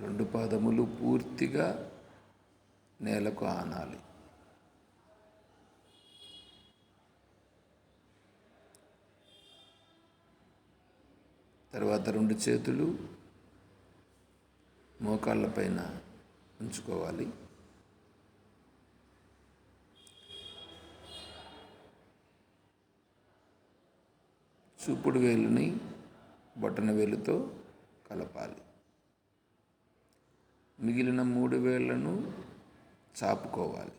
రెండు పాదములు పూర్తిగా నేలకు ఆనాలి. తర్వాత రెండు చేతులు మోకాళ్ళ పైన ఉంచుకోవాలి. చూపుడు వేలుని బొటన వేలుతో కలపాలి. మిగిలిన 3 వేళ్లను చాపుకోవాలి.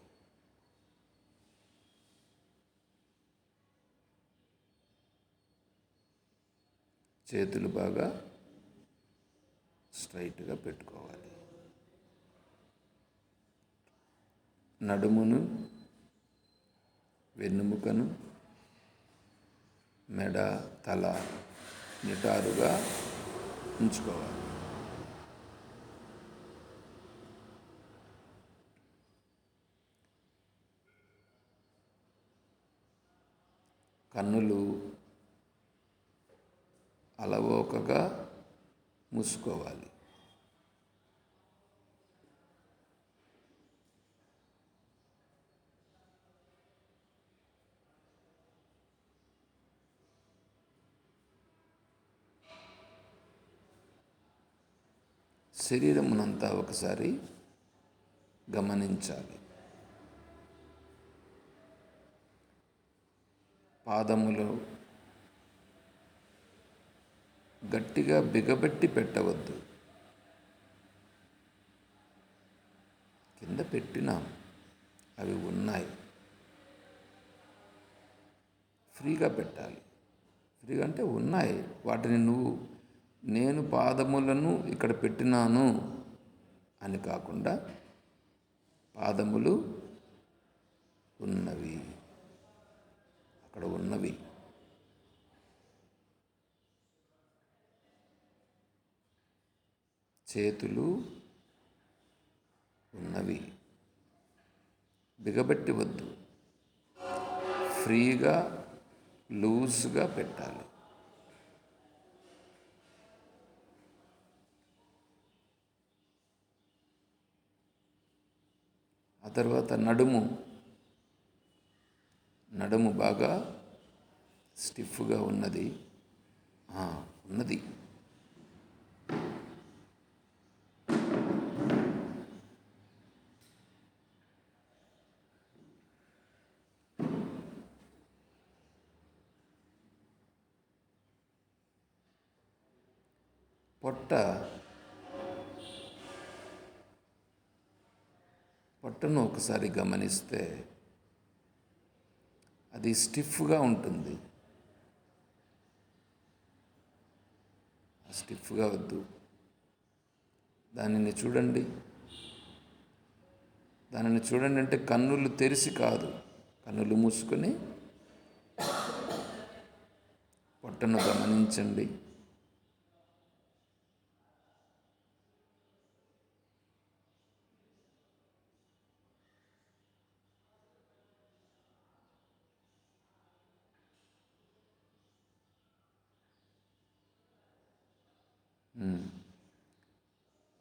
చేతులు బాగా స్ట్రైట్గా పెట్టుకోవాలి. నడుమును, వెన్నుముకను, మెడ, తల నిటారుగా ఉంచుకోవాలి. కన్నులు అలవోకగా మూసుకోవాలి. శరీరమునంతా ఒకసారి గమనించాలి. పాదములు గట్టిగా బిగబెట్టి పెట్టవద్దు. కింద పెట్టినాం, అవి ఉన్నాయి. ఫ్రీగా పెట్టాలి. ఫ్రీగా అంటే ఉన్నాయి, వాటిని నేను పాదములను ఇక్కడ పెట్టినాను అని కాకుండా పాదములు ఉన్నవి, అక్కడ ఉన్నవి. చేతులు ఉన్నవి, బిగబెట్టి వద్దు, ఫ్రీగా లూజ్గా పెట్టాలి. ఆ తర్వాత నడుము బాగా స్టిఫ్గా ఉన్నది. పొట్టను ఒకసారి గమనిస్తే అది స్టిఫ్గా ఉంటుంది. స్టిఫ్గా వద్దు, దానిని చూడండి. అంటే కన్నులు తెరిచి కాదు, కన్నులు మూసుకొని పొట్టను గమనించండి.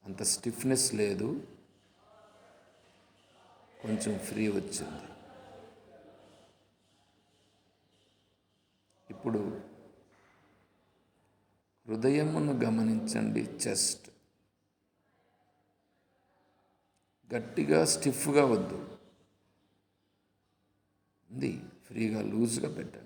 అంత స్టిఫ్నెస్ లేదు, కొంచెం ఫ్రీ వచ్చింది. ఇప్పుడు హృదయమును గమనించండి. చెస్ట్ గట్టిగా స్టిఫ్గా వద్దు, ఉంది, ఫ్రీగా లూజ్గా పెట్టండి.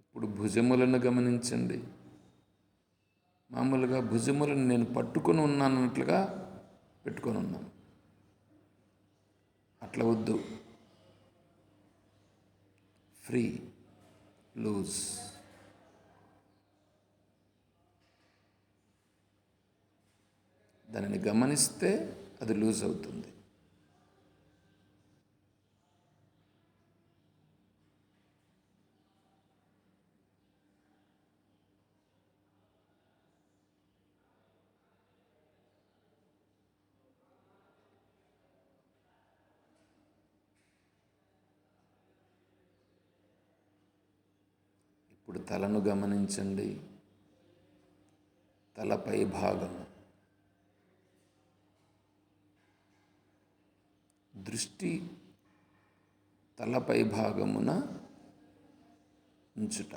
ఇప్పుడు భుజములను గమనించండి. మామూలుగా భుజములను నేను పట్టుకొని ఉన్నానన్నట్లుగా పెట్టుకొని ఉన్నాను, అట్లా వద్దు, ఫ్రీ, లూజ్. దానిని గమనిస్తే అది లూజ్ అవుతుంది. ఇప్పుడు తలను గమనించండి. తలపై భాగము. దృష్టి తలపై భాగమున ఉంచుట.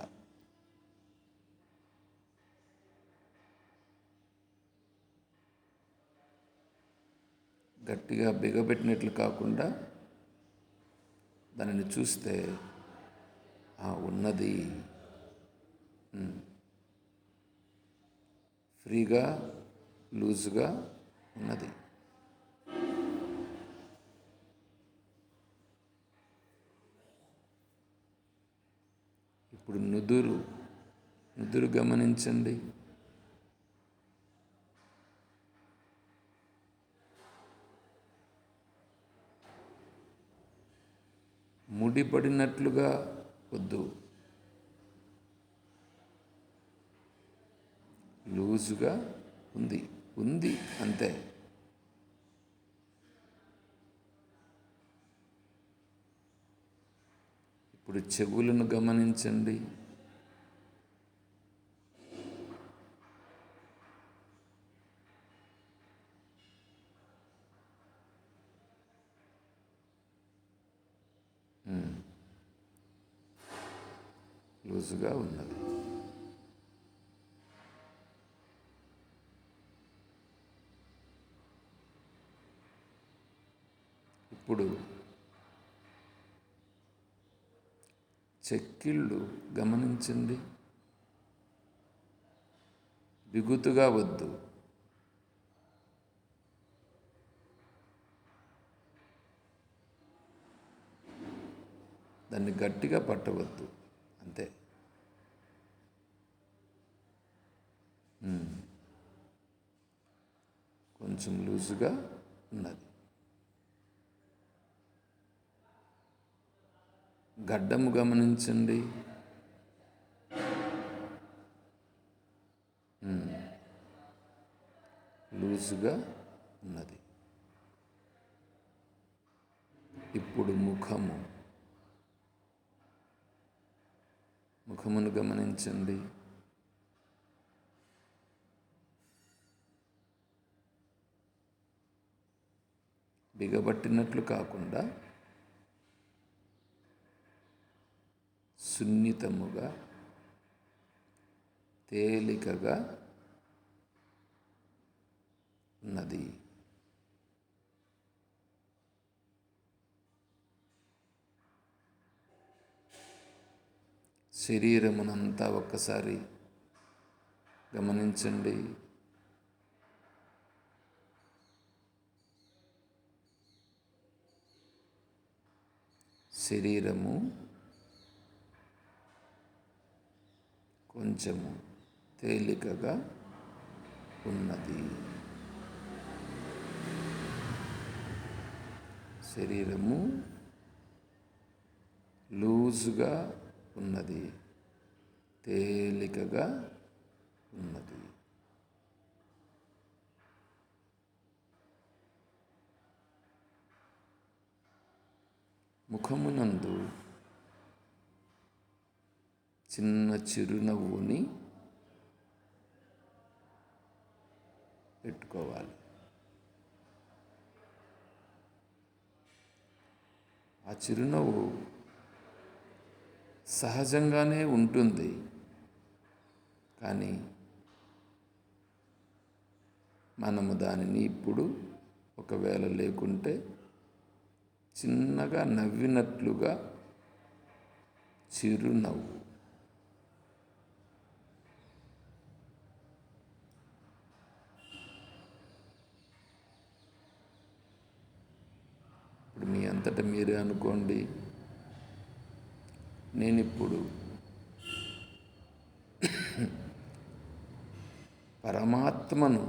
గట్టిగా బిగబెట్టినట్లు కాకుండా దానిని చూస్తే ఉన్నది, ఫ్రీగా లూజుగా ఉన్నది. ఇప్పుడు నుదురు గమనించండి. ముడిపడినట్లుగా వద్దు, లూజుగా ఉంది అంతే. ఇప్పుడు చెవులను గమనించండి. లూజుగా ఉన్నది. ఇప్పుడు చెక్కిళ్ళు గమనించండి. బిగుతుగా వద్దు, దాన్ని గట్టిగా పట్టవద్దు, అంతే. కొంచెం లూజుగా ఉన్నది. గడ్డము గమనించండి. లూజుగా ఉన్నది. ఇప్పుడు ముఖమును గమనించండి. బిగబట్టినట్లు కాకుండా సున్నితముగా, తేలికగా ఉన్నది. శరీరమునంతా ఒక్కసారి గమనించండి. శరీరము కొంచెము తేలికగా ఉన్నది. శరీరము లూజుగా ఉన్నది, తేలికగా ఉన్నది. ముఖమునందు చిన్న చిరునవ్వుని పెట్టుకోవాలి. ఆ చిరునవ్వు సహజంగానే ఉంటుంది, కానీ మనము దానిని ఇప్పుడు ఒకవేళ లేకుంటే చిన్నగా నవ్వినట్లుగా చిరునవ్వు. ఇప్పుడు మీ అంతటా మీరే అనుకోండి, నేనిప్పుడు పరమాత్మను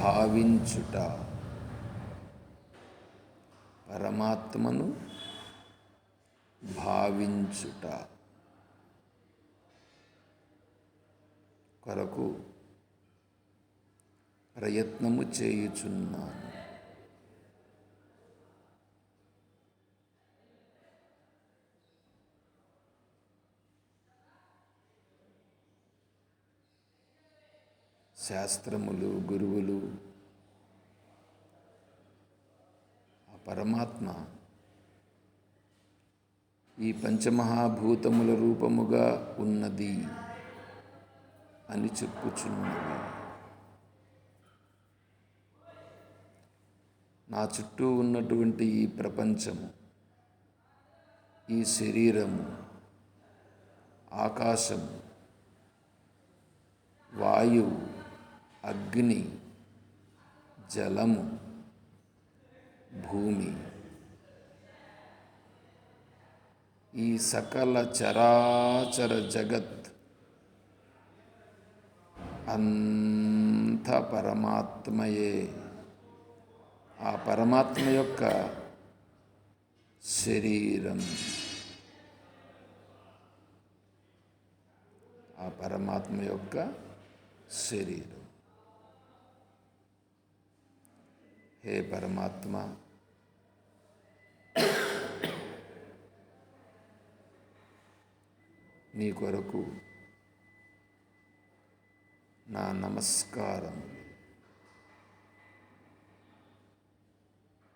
భావించుట, పరమాత్మను భావించుట కొరకు ప్రయత్నము చేయుచున్నాను. శాస్త్రములు, గురువులు, ఆ పరమాత్మ ఈ పంచమహాభూతముల రూపముగా ఉన్నది అని చెప్పుచున్నవి. నా చుట్టూ ఉన్నటువంటి ఈ ప్రపంచము, ఈ శరీరము, ఆకాశము, వాయువు, అగ్ని, జలము, భూమి, ఈ సకల చరాచర జగత్ అంత పరమాత్మయే. ఆ పరమాత్మ యొక్క శరీరం, ఆ పరమాత్మ యొక్క శరీరం. హే పరమాత్మ, నీ కొరకు నా నమస్కారం.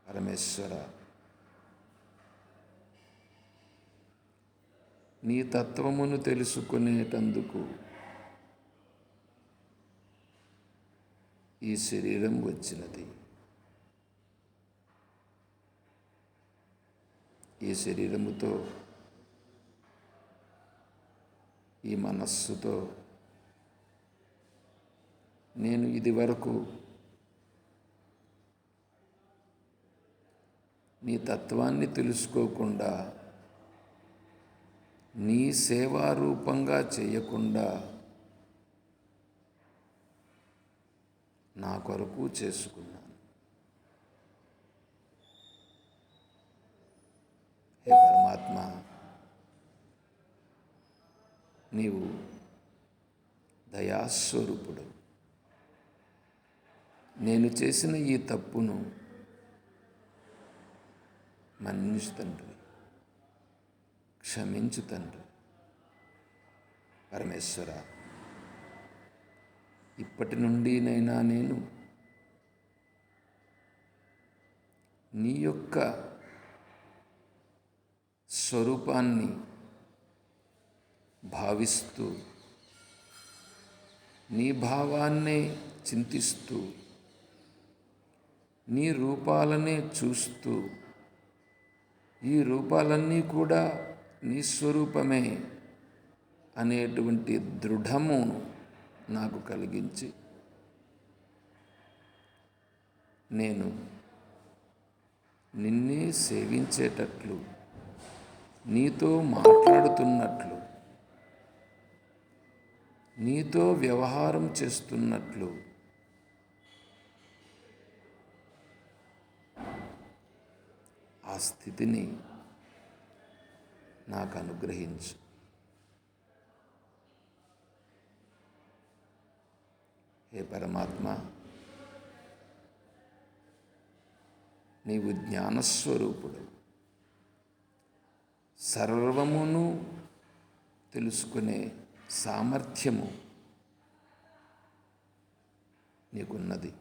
పరమేశ్వర, నీ తత్వమును తెలుసుకునేటందుకు ఈ శరీరం వచ్చినది. ఈ శరీరముతో, ఈ మనస్సుతో నేను ఇదివరకు నీ తత్వాన్ని తెలుసుకోకుండా, నీ సేవారూపంగా చేయకుండా నా కొరకు చేసుకున్నాను. హే పరమాత్మ, నీవు దయాస్వరూపుడు. నేను చేసిన ఈ తప్పును మన్నించు తండ్రి, క్షమించు తండ్రి. పరమేశ్వర, ఇప్పటి నుండినైనా నేను నీ యొక్క స్వరూపాన్ని భావిస్తూ, నీ భావాన్నే చింతిస్తూ, నీ రూపాలనే చూస్తూ, ఈ రూపాలన్నీ కూడా నీ స్వరూపమే అనేటువంటి దృఢము నాకు కలిగించి, నేను నిన్నే సేవించేటట్లు, నీతో మాట్లాడుతున్నట్లు, నీతో వ్యవహారం చేస్తున్నట్లు ఆ స్థితిని నాకు అనుగ్రహించు. హే పరమాత్మ, నీవు జ్ఞానస్వరూపుడు. సర్వమును తెలుసుకునే సామర్థ్యము నీకున్నది.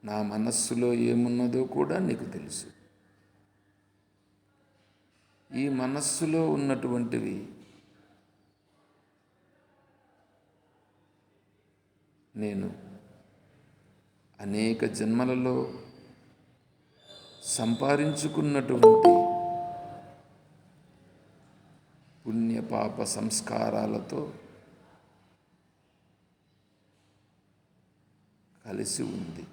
నా మనస్సులో ఏమున్నదో కూడా నీకు తెలుసు. ఈ మనస్సులో ఉన్నటువంటివి నేను అనేక జన్మలలో సంపాదించుకున్నటువంటి పుణ్యపాప సంస్కారాలతో కలిసి ఉంది.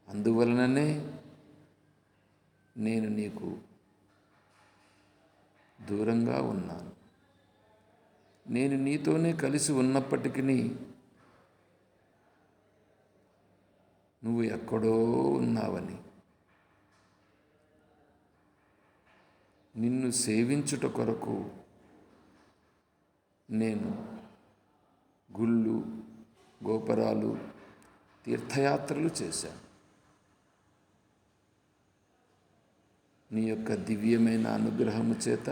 అందువలననే నేను నీకు దూరంగా ఉన్నాను. నేను నీతోనే కలిసి ఉన్నప్పటికీ నువ్వు ఎక్కడో ఉన్నావని, నిన్ను సేవించుట కొరకు నేను గుళ్ళు, గోపురాలు, తీర్థయాత్రలు చేశాను. నీ యొక్క దివ్యమైన అనుగ్రహము చేత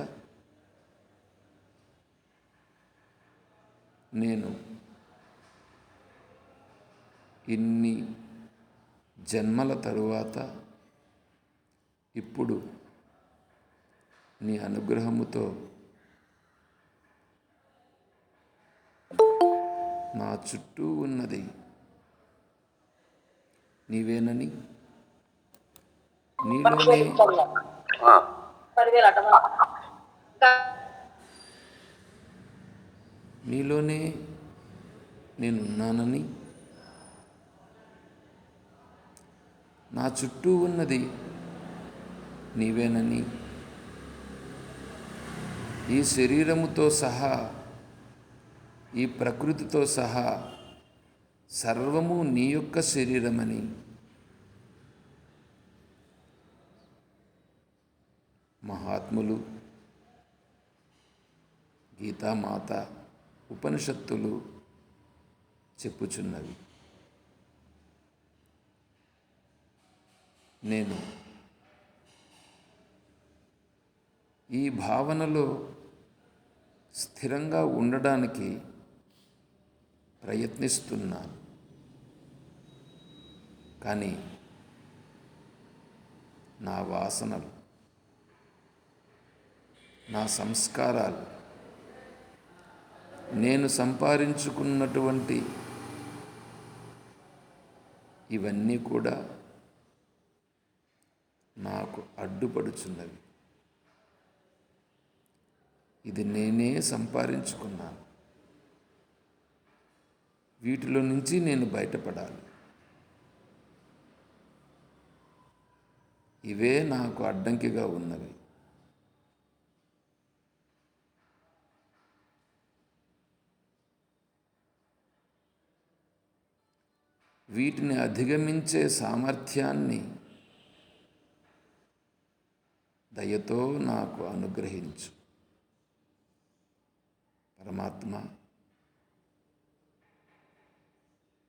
నేను ఇన్ని జన్మల తరువాత ఇప్పుడు నీ అనుగ్రహముతో నా చుట్టూ ఉన్నది నీవేనని, నీలోనే నీలోనే నేనున్నానని, నా చుట్టూ ఉన్నది నీవేనని, ఈ శరీరముతో సహా, ఈ ప్రకృతితో సహా సర్వము నీ యొక్క శరీరమని మహాత్ములు, గీతామాత, ఉపనిషత్తులు చెప్పుచున్నవి. నేను ఈ భావనలో స్థిరంగా ఉండడానికి ప్రయత్నిస్తున్నాను. కానీ నా వాసనలు, నా సంస్కారాలు, నేను సంపాదించుకున్నటువంటి ఇవన్నీ కూడా నాకు అడ్డుపడుచున్నవి. ఇది నేనే సంపాదించుకున్నాను. వీటిలో నుంచి నేను బయటపడాలి. ఇవే నాకు అడ్డంకిగా ఉన్నవి. వీటిని అధిగమించే సామర్థ్యాన్ని దయతో నాకు అనుగ్రహించు. పరమాత్మ,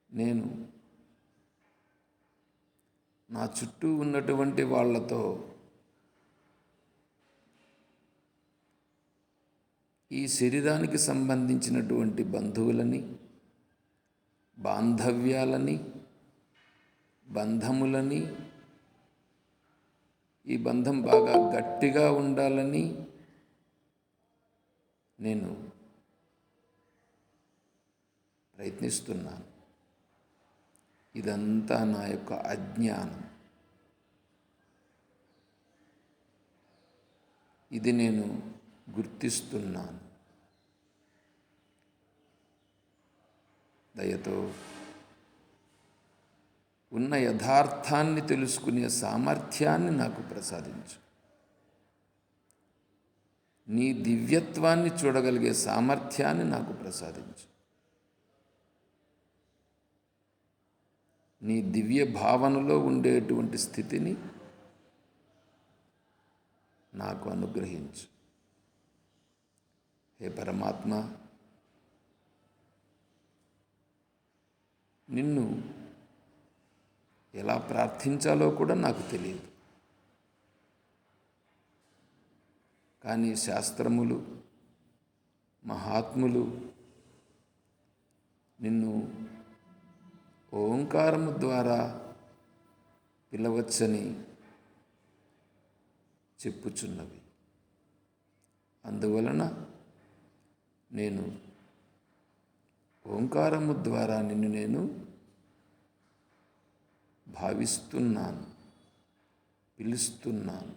నేను నా చుట్టూ ఉన్నటువంటి వాళ్ళతో ఈ శరీరానికి సంబంధించినటువంటి బంధువులని, బాంధవ్యాలని, బంధములని, ఈ బంధం బాగా గట్టిగా ఉండాలని నేను ప్రయత్నిస్తున్నాను. ఇదంతా నా యొక్క అజ్ఞానం. ఇది నేను గుర్తిస్తున్నాను. దయతో ఉన్న యథార్థాన్ని తెలుసుకునే సామర్థ్యాన్ని నాకు ప్రసాదించు. నీ దివ్యత్వాన్ని చూడగలిగే సామర్థ్యాన్ని నాకు ప్రసాదించు. నీ దివ్య భావనలో ఉండేటువంటి స్థితిని నాకు అనుగ్రహించు. హే పరమాత్మ, నిన్ను ఎలా ప్రార్థించాలో కూడా నాకు తెలియదు. కానీ శాస్త్రములు, మహాత్ములు నిన్ను ఓంకారము ద్వారా పిలవచ్చని చెప్పుచున్నవి. అందువలన నేను ఓంకారము ద్వారా నిన్ను నేను భావిస్తున్నాను, పిలుస్తున్నాను.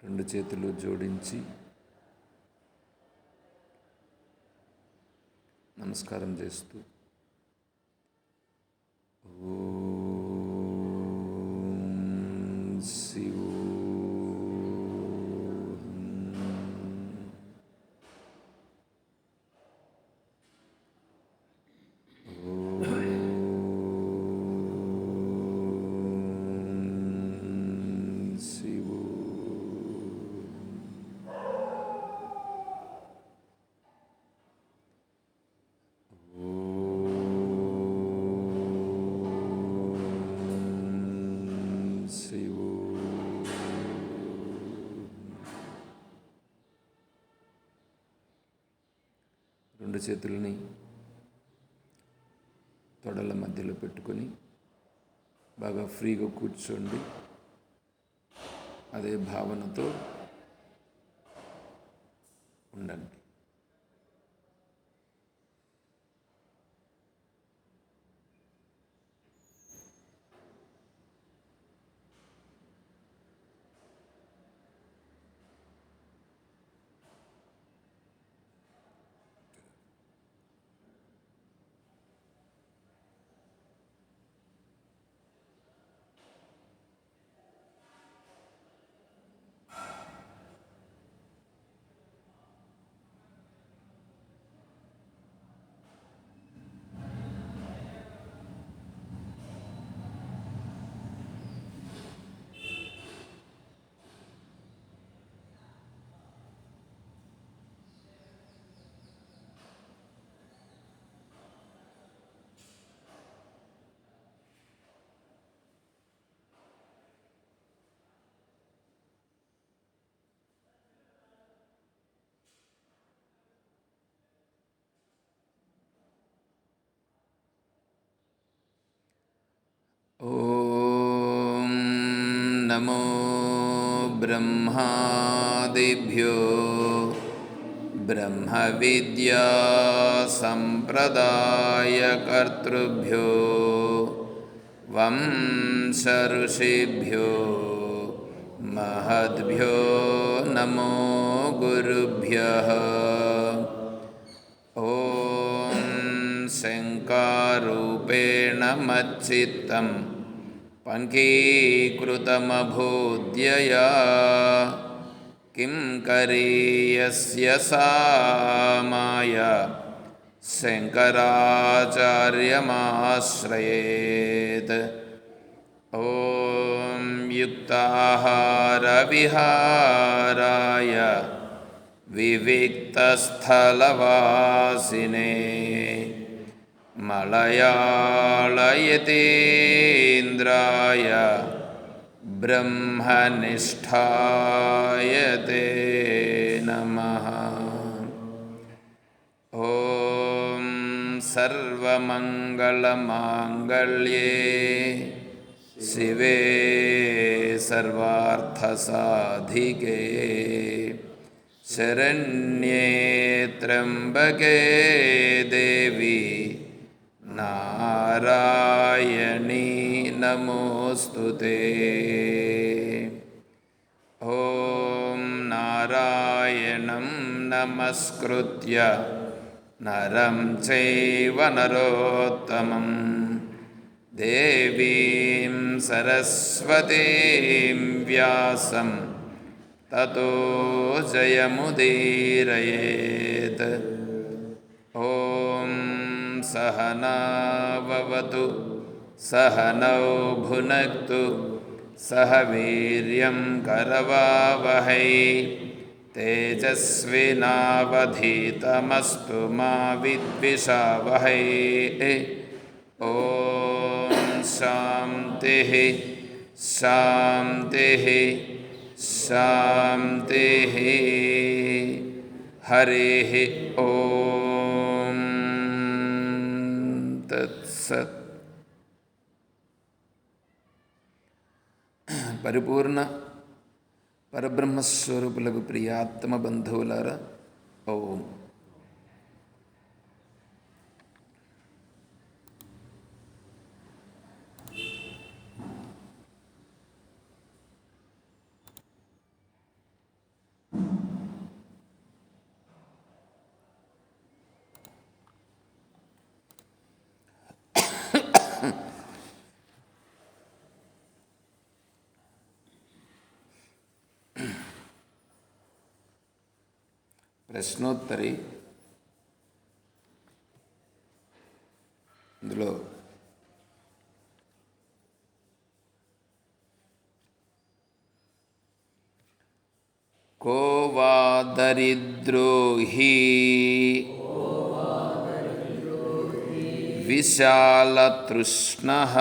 రెండు చేతులు జోడించి నమస్కారం చేస్తూ ఓం శివో రెండు చేతులని తొడల మధ్యలో పెట్టుకొని బాగా ఫ్రీగా కూర్చోండి. అదే భావనతో ఉండండి. ఓం నమో బ్రహ్మాదిభ్యో బ్రహ్మ విద్యా సంప్రదాయకర్తృభ్యో వంశ ఋషిభ్యో మహద్భ్యో నమో గురుభ్యః. ఓం శంకారూపేణ మచ్చిత్తం పంకీకృతమభూద్యయా కిం కరీయస్య సా మాయా శంకరాచార్యమాశ్రయేత్. ఓం యుక్తాహార విహారాయ వివిక్తస్థలవాసినే మలయాళయతీంద్రాయ బ్రహ్మనిష్ఠాయ తే నమః. ఓం సర్వమంగళమాంగళ్యే శివే సర్వార్థసాధికే శరణ్యే త్ర్యంబకే దేవి నారాయణీ నమోస్తుతే. ఓం నారాయణం నమస్కృత్య నరం చైవ నరోత్తమం దేవీం సరస్వతీం వ్యాసం తతో జయముదీరయేత్. ఓం సహనావవతు సహనౌ భునక్తు సహ వీర్యం కరవావహై తేజస్వినావధీతమస్తు మా విద్విషావహై. ఓం శాంతి శాంతి శాంతి. హరి ఓం తత్సత్. పరిపూర్ణ పరబ్రహ్మస్వరూపులకు ప్రియాత్మ బంధువులారా, ఓం. ప్రశ్నోత్తరి. ఇందులో కో వా దరిద్రో హి విశాలతృష్ణః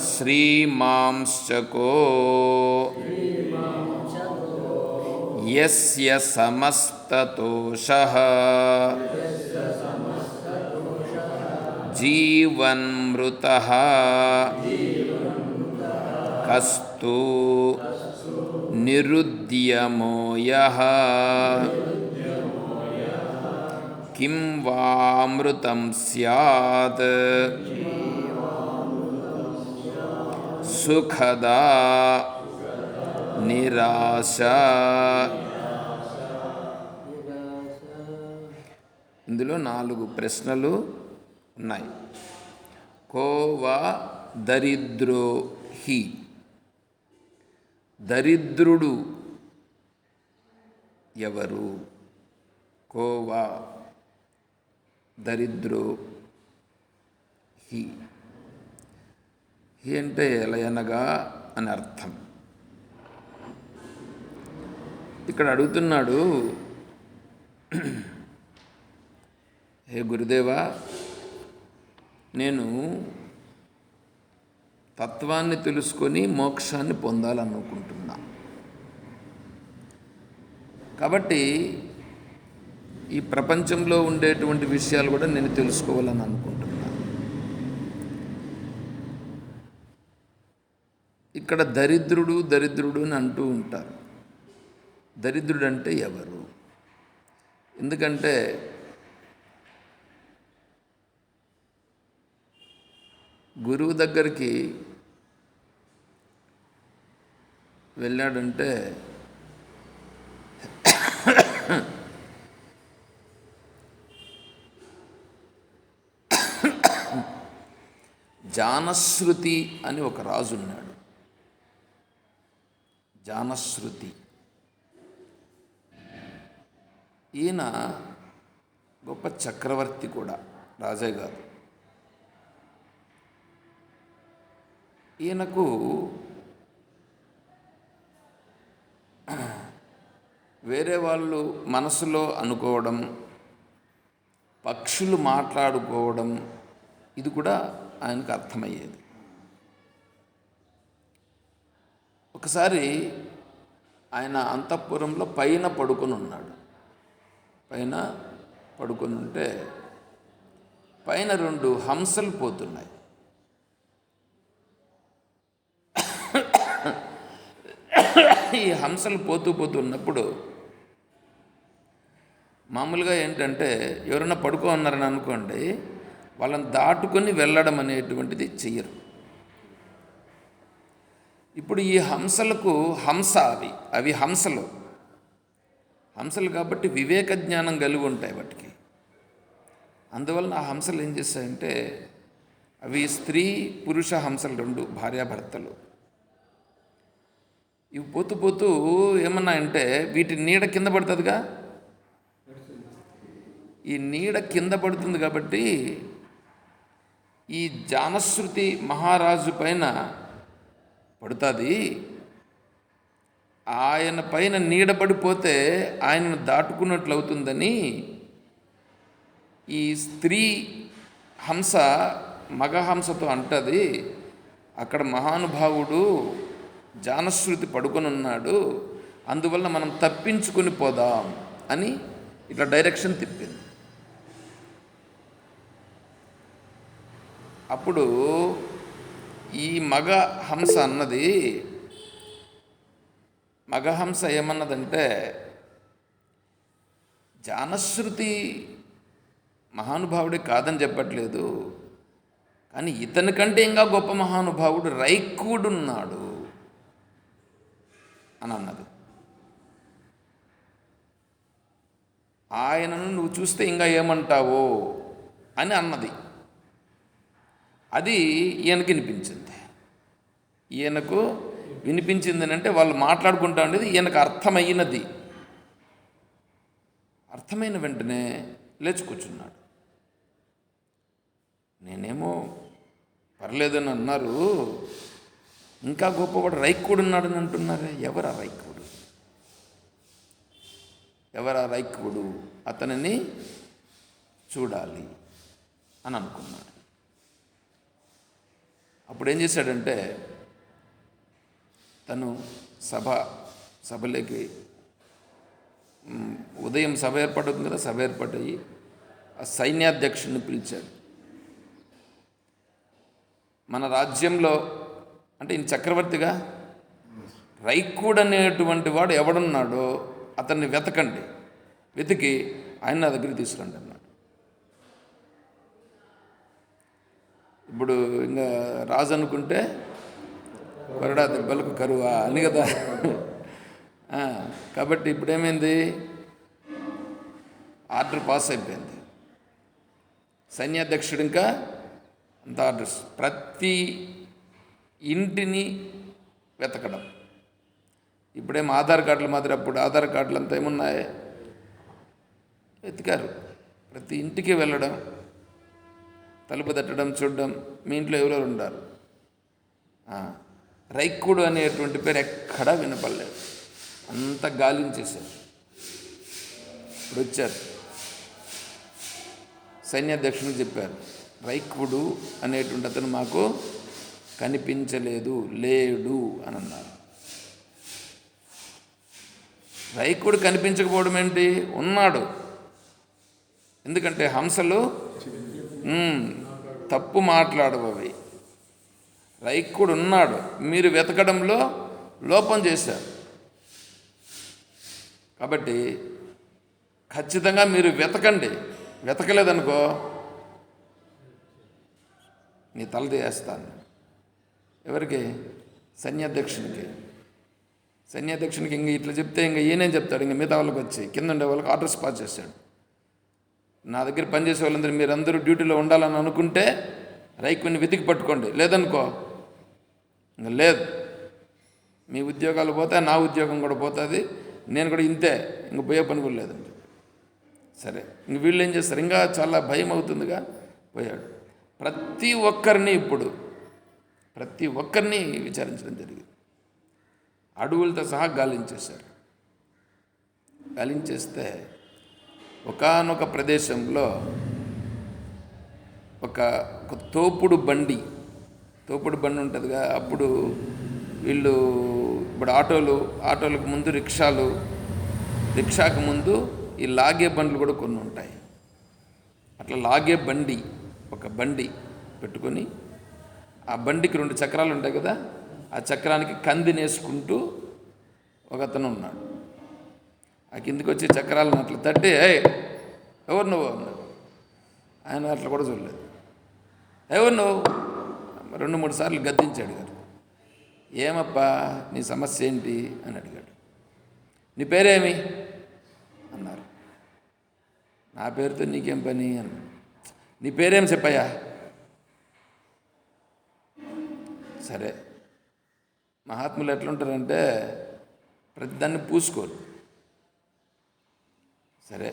శ్రీమాంశ్చకో యస్య సమస్తతోషః జీవన్మృతః కస్తు నిరుద్యమో యః కిం వామృతం స్యాత్ సుఖదా నిరాశ. ఇందులో 4 ప్రశ్నలు ఉన్నాయి. కో వా దరిద్రో హి, దరిద్రుడు ఎవరు? కో వా దరిద్రో హి. హి అంటే ఎలయనగా అని అర్థం. ఇక్కడ అడుగుతున్నాడు, హే గురుదేవా, నేను తత్వాన్ని తెలుసుకొని మోక్షాన్ని పొందాలనుకుంటున్నా. కాబట్టి ఈ ప్రపంచంలో ఉండేటువంటి విషయాలు కూడా నేను తెలుసుకోవాలని అనుకుంటున్నా. ఇక్కడ దరిద్రుడు దరిద్రుడు అని అంటూ ఉంటారు. దరిద్రుడు అంటే ఎవరు? ఎందుకంటే గురువు దగ్గరికి వెళ్ళాడంటే జానశ్రుతి అని ఒక రాజు ఉన్నాడు. జానశ్రుతి ఈయన గొప్ప చక్రవర్తి కూడా, రాజే కాదు. ఈయనకు వేరే వాళ్ళు మనసులో అనుకోవడం, పక్షులు మాట్లాడుకోవడం, ఇది కూడా ఆయనకు అర్థమయ్యేది. ఒకసారి ఆయన అంతఃపురంలో పైన పడుకొని ఉన్నాడు. పైన పడుకొని ఉంటే పైన 2 హంసలు పోతున్నాయి. ఈ హంసలు పోతూ ఉన్నప్పుడు మామూలుగా ఏంటంటే ఎవరైనా పడుకో ఉన్నారని అనుకోండి, వాళ్ళని దాటుకొని వెళ్ళడం అనేటువంటిది చెయ్యరు. ఇప్పుడు ఈ హంసలకు అవి హంసలు కాబట్టి వివేక జ్ఞానం కలిగి ఉంటాయి వాటికి. అందువలన ఆ హంసలు ఏం చేస్తాయంటే, అవి స్త్రీ పురుష హంసలు 2 భార్యాభర్తలు. ఇవి పోతూ ఏమన్నా అంటే వీటి నీడ కింద పడుతుందిగా. ఈ నీడ కింద పడుతుంది కాబట్టి ఈ జానశ్రుతి మహారాజు పైన పడుతుంది. ఆయన పైన నీడ పడిపోతే ఆయనను దాటుకున్నట్లు అవుతుందని ఈ స్త్రీ హంస మగ హంసతో అంటది, అక్కడ మహానుభావుడు జానశ్రుతి పడుకొని ఉన్నాడు, అందువల్ల మనం తప్పించుకొని పోదాం అని ఇట్లా డైరెక్షన్ తిప్పింది. అప్పుడు ఈ మగ హంస ఏమన్నదంటే, జానశ్రుతి మహానుభావుడే కాదని చెప్పట్లేదు, కానీ ఇతని కంటే ఇంకా గొప్ప మహానుభావుడు రైక్కుడున్నాడు అని అన్నది. ఆయనను నువ్వు చూస్తే ఇంకా ఏమంటావో అని అన్నది. అది ఈయనకి వినిపించింది. ఈయనకు వినిపించింది అంటే వాళ్ళు మాట్లాడుకుంటా ఉండేది ఈయనకు అర్థమైనది. అర్థమైన వెంటనే లేచి కూర్చున్నాడు. నేనేమో పర్లేదని అన్నారు, ఇంకా గొప్పవాడు రైక్కుడు ఉన్నాడని అంటున్నారే. ఎవరా రైక్కుడు? ఎవరా రైక్కుడు? అతనిని చూడాలి అని అనుకున్నాడు. అప్పుడు ఏం చేశాడంటే తను సభలోకి ఉదయం సభ ఏర్పడుతుంది కదా, సభ ఏర్పాటయ్యి ఆ సైన్యాధ్యక్షుడిని పిలిచాడు. మన రాజ్యంలో అంటే ఈయన చక్రవర్తిగా రైక్కుడు అనేటువంటి వాడు ఎవడున్నాడో అతన్ని వెతకండి, వెతికి ఆయన నా దగ్గరికి తీసుకురండి అన్నాడు. ఇప్పుడు ఇంకా రాజు అనుకుంటే కొరడా దెబ్బలకు కరువా అని కదా. కాబట్టి ఇప్పుడు ఏమైంది, ఆర్డర్ పాస్ అయిపోయింది. సైన్యాధ్యక్షుడు ఇంకా అంత ఆర్డర్స్, ప్రతి ఇంటిని వెతకడం. ఇప్పుడేమో ఆధార్ కార్డులు మాదిరి, అప్పుడు ఆధార్ కార్డులు అంతా ఏమున్నాయి, వెతికారు. ప్రతి ఇంటికి వెళ్ళడం, తలుపు తట్టడం, చూడడం, మీ ఇంట్లో ఎవరెవరు ఉండారు. రైక్కుడు అనేటువంటి పేరు ఎక్కడా వినపడలేదు, అంత గాలించేశారు. ఇప్పుడు వచ్చారు, సైన్యాధ్యక్షునికి చెప్పారు, రైక్కుడు అనేటువంటి అతను మాకు కనిపించలేదు, లేడు అని అన్నారు. రైక్కుడు కనిపించకపోవడం ఏంటి, ఉన్నాడు. ఎందుకంటే హంసలు తప్పు మాట్లాడబోవి. రైక్కుడు ఉన్నాడు, మీరు వెతకడంలో లోపం చేశారు. కాబట్టి ఖచ్చితంగా మీరు వెతకండి, వెతకలేదనుకో నీ తల తీయేస్తాను. ఎవరికి? సైన్యాధ్యక్షునికి. సైన్యాధ్యక్షునికి ఇంక ఇట్లా చెప్తే ఇంక ఈయనేం చెప్తాడు, ఇంక మిగతా వాళ్ళకి వచ్చి కింద ఉండే వాళ్ళకి ఆర్డర్స్ పాస్ చేశాడు. నా దగ్గర పనిచేసే వాళ్ళందరూ మీరందరూ డ్యూటీలో ఉండాలని అనుకుంటే రైక్కుని వెతికి పట్టుకోండి, లేదనుకో ఇంక లేదు, మీ ఉద్యోగాలు పోతాయి, నా ఉద్యోగం కూడా పోతుంది, నేను కూడా ఇంతే, ఇంక పోయే పని కూడా లేదండి. సరే, ఇంక వీళ్ళు ఏం చేస్తారు, ఇంకా చాలా భయం అవుతుందిగా, పోయాడు. ప్రతి ఒక్కరిని విచారించడం జరిగింది. అడవులతో సహా గాలించేశారు. గాలించేస్తే ఒకానొక ప్రదేశంలో ఒక తోపుడు బండి ఉంటుందిగా. అప్పుడు వీళ్ళు ఇప్పుడు ఆటోలకు ముందు రిక్షాకు ముందు ఈ లాగే బండ్లు కూడా కొన్ని ఉంటాయి. అట్లా లాగే ఒక బండి పెట్టుకొని ఆ బండికి 2 చక్రాలు ఉంటాయి కదా, ఆ చక్రానికి కందినేసుకుంటూ ఒకతను ఉన్నాడు. ఆ కిందికి వచ్చి చక్రాలను అట్లా తట్టి, ఎవరు నువ్వు అన్నాడు. ఆయన అట్లా కూడా చూడలేదు. ఎవరు నువ్వు 2-3 సార్లు గద్దించాడు గారు. ఏమప్పా నీ సమస్య ఏంటి అని అడిగాడు. నీ పేరేమి అన్నారు. నా పేరుతో నీకేం పని అన్నాడు. నీ పేరేం చెప్పయ్యా. సరే, మహాత్ములు ఎట్లుంటారంటే ప్రతిదాన్ని పూసుకోరు. సరే,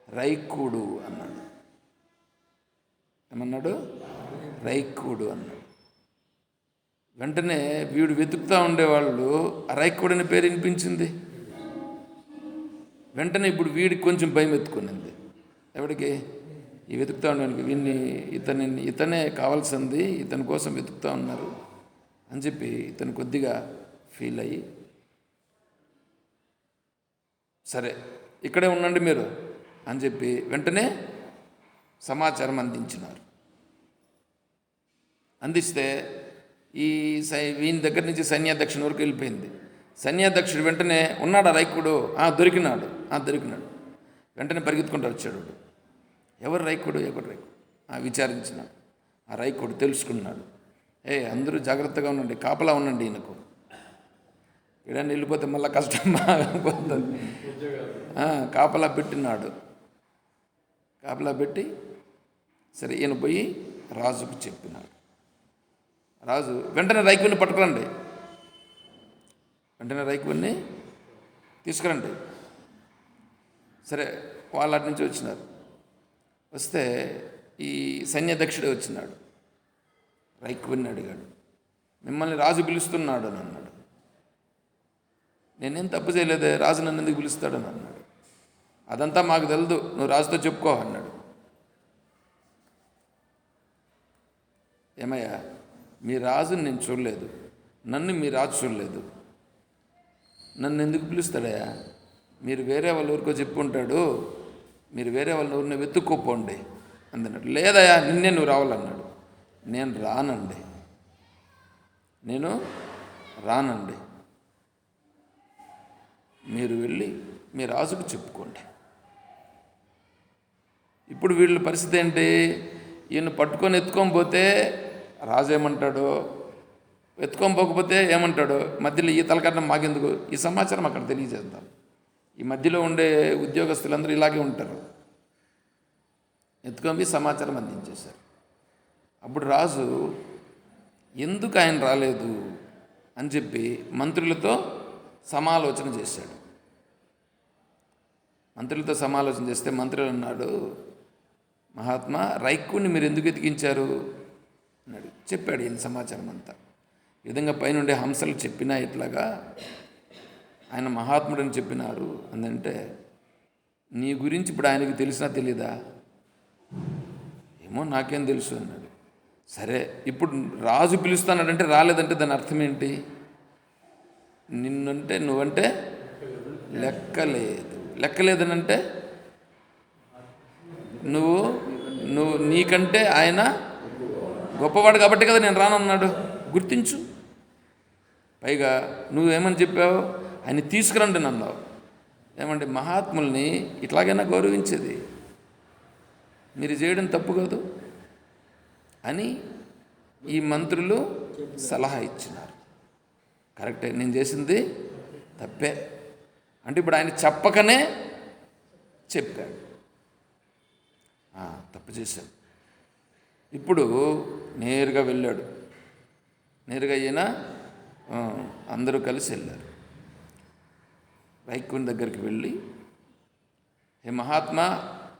రైక్కుడు అన్నాడు. ఏమన్నాడు? రైక్కుడు అన్నాడు. వెంటనే వీడు వెతుకుతూ ఉండేవాళ్ళు ఆ రైక్కుడు అనే పేరు వినిపించింది. వెంటనే ఇప్పుడు వీడికి కొంచెం భయం ఎత్తుకునింది. ఎవడికి? ఈ వెతుకుతూ ఉండడానికి ఇతనే కావాల్సింది, ఇతని కోసం వెతుకుతూ ఉన్నారు అని చెప్పి ఇతను కొద్దిగా ఫీల్ అయ్యి, సరే ఇక్కడే ఉండండి మీరు అని చెప్పి వెంటనే సమాచారం అందిస్తే వీని దగ్గర నుంచి సైన్యాధ్యక్షుని వరకు వెళ్ళిపోయింది. సైన్యాధ్యక్షుడు వెంటనే ఉన్నాడా రైక్కుడు? దొరికినాడు. వెంటనే పరిగెత్తుకుంటూ వచ్చాడు. ఎవరు రైక్కుడు? విచారించినాడు. ఆ రైక్కుడు తెలుసుకున్నాడు. అందరూ జాగ్రత్తగా ఉండండి, కాపలా ఉండండి, ఈయనకు ఇడని వెళ్ళిపోతే మళ్ళీ కష్టం పోతుంది. కాపలా పెట్టినాడు. కాపలా పెట్టి సరే ఈయన పోయి రాజుకు చెప్పినాడు. రాజు వెంటనే రైక్కుని పట్టుకురండి, వెంటనే రైకుని తీసుకురండి. సరే, వాళ్ళు అటు నుంచి వచ్చినారు. వస్తే ఈ సైన్యాధ్యక్షుడే వచ్చినాడు. రైకుని అడిగాడు, మిమ్మల్ని రాజు పిలుస్తున్నాడు అని అన్నాడు. నేనేం తప్పు చేయలేదే, రాజు నన్ను ఎందుకు పిలుస్తాడని అన్నాడు. అదంతా మాకు తెలదు, నువ్వు రాజుతో చెప్పుకో అన్నాడు. ఏమయ్యా, మీ రాజుని నేను చూడలేదు, నన్ను మీ రాజు చూడలేదు, నన్ను ఎందుకు పిలుస్తాడయ్యా? మీరు వేరే వాళ్ళ ఊరికో చెప్పుంటాడు, మీరు వేరే వాళ్ళ ఊరిని వెతుక్కోపోండి అందన్నాడు. లేదయ్యా, నిన్నే నువ్వు రావాలన్నాడు. నేను రానండి, మీరు వెళ్ళి మీ రాజుకు చెప్పుకోండి. ఇప్పుడు వీళ్ళ పరిస్థితి ఏంటి? ఈయన పట్టుకొని ఎత్తుకొని పోతే రాజు ఏమంటాడో, ఎత్తుకొని పోకపోతే ఏమంటాడో, మధ్యలో ఈ తలకట్నం మాకెందుకు, ఈ సమాచారం అక్కడ తెలియజేద్దాం. ఈ మధ్యలో ఉండే ఉద్యోగస్తులందరూ ఇలాగే ఉంటారు. ఎత్తుకొని సమాచారం అందించేశారు. అప్పుడు రాజు ఎందుకు ఆయన రాలేదు అని చెప్పి మంత్రులతో సమాలోచన చేశాడు. మంత్రులతో సమాలోచన చేస్తే మంత్రులు అన్నాడు, మహాత్మా, రైకుని మీరు ఎందుకు ఎతికించారు అన్నాడు. చెప్పాడు ఈయన సమాచారం అంతా. ఈ విధంగా పైనుండే హంసలు చెప్పినా ఇట్లాగా ఆయన మహాత్ముడని చెప్పినారు అందంటే, నీ గురించి ఇప్పుడు ఆయనకి తెలిసినా తెలీదా? ఏమో నాకేం తెలుసు అన్నాడు. సరే, ఇప్పుడు రాజు పిలుస్తానంటే రాలేదంటే దాని అర్థం ఏంటి? నిన్నంటే నువ్వంటే లెక్కలేదనంటే నువ్వు నీకంటే ఆయన గొప్పవాడు కాబట్టి కదా నేను రానన్నాడు. గుర్తించు. పైగా నువ్వేమని చెప్పావు? ఆయన తీసుకురండి అన్నావు. ఏమంటే మహాత్ముల్ని ఇట్లాగైనా గౌరవించేది, మీరు చేయడం తప్పు కాదు అని ఈ మంత్రులు సలహా ఇచ్చినారు. కరెక్టే, నేను చేసింది తప్పే అంటే ఇప్పుడు ఆయన చెప్పకనే చెప్పాడు, తప్పు చేశాడు. ఇప్పుడు నేరుగా వెళ్ళాడు. నేరుగా అయినా అందరూ కలిసి వెళ్ళారు. రైకుని దగ్గరికి వెళ్ళి, హే మహాత్మా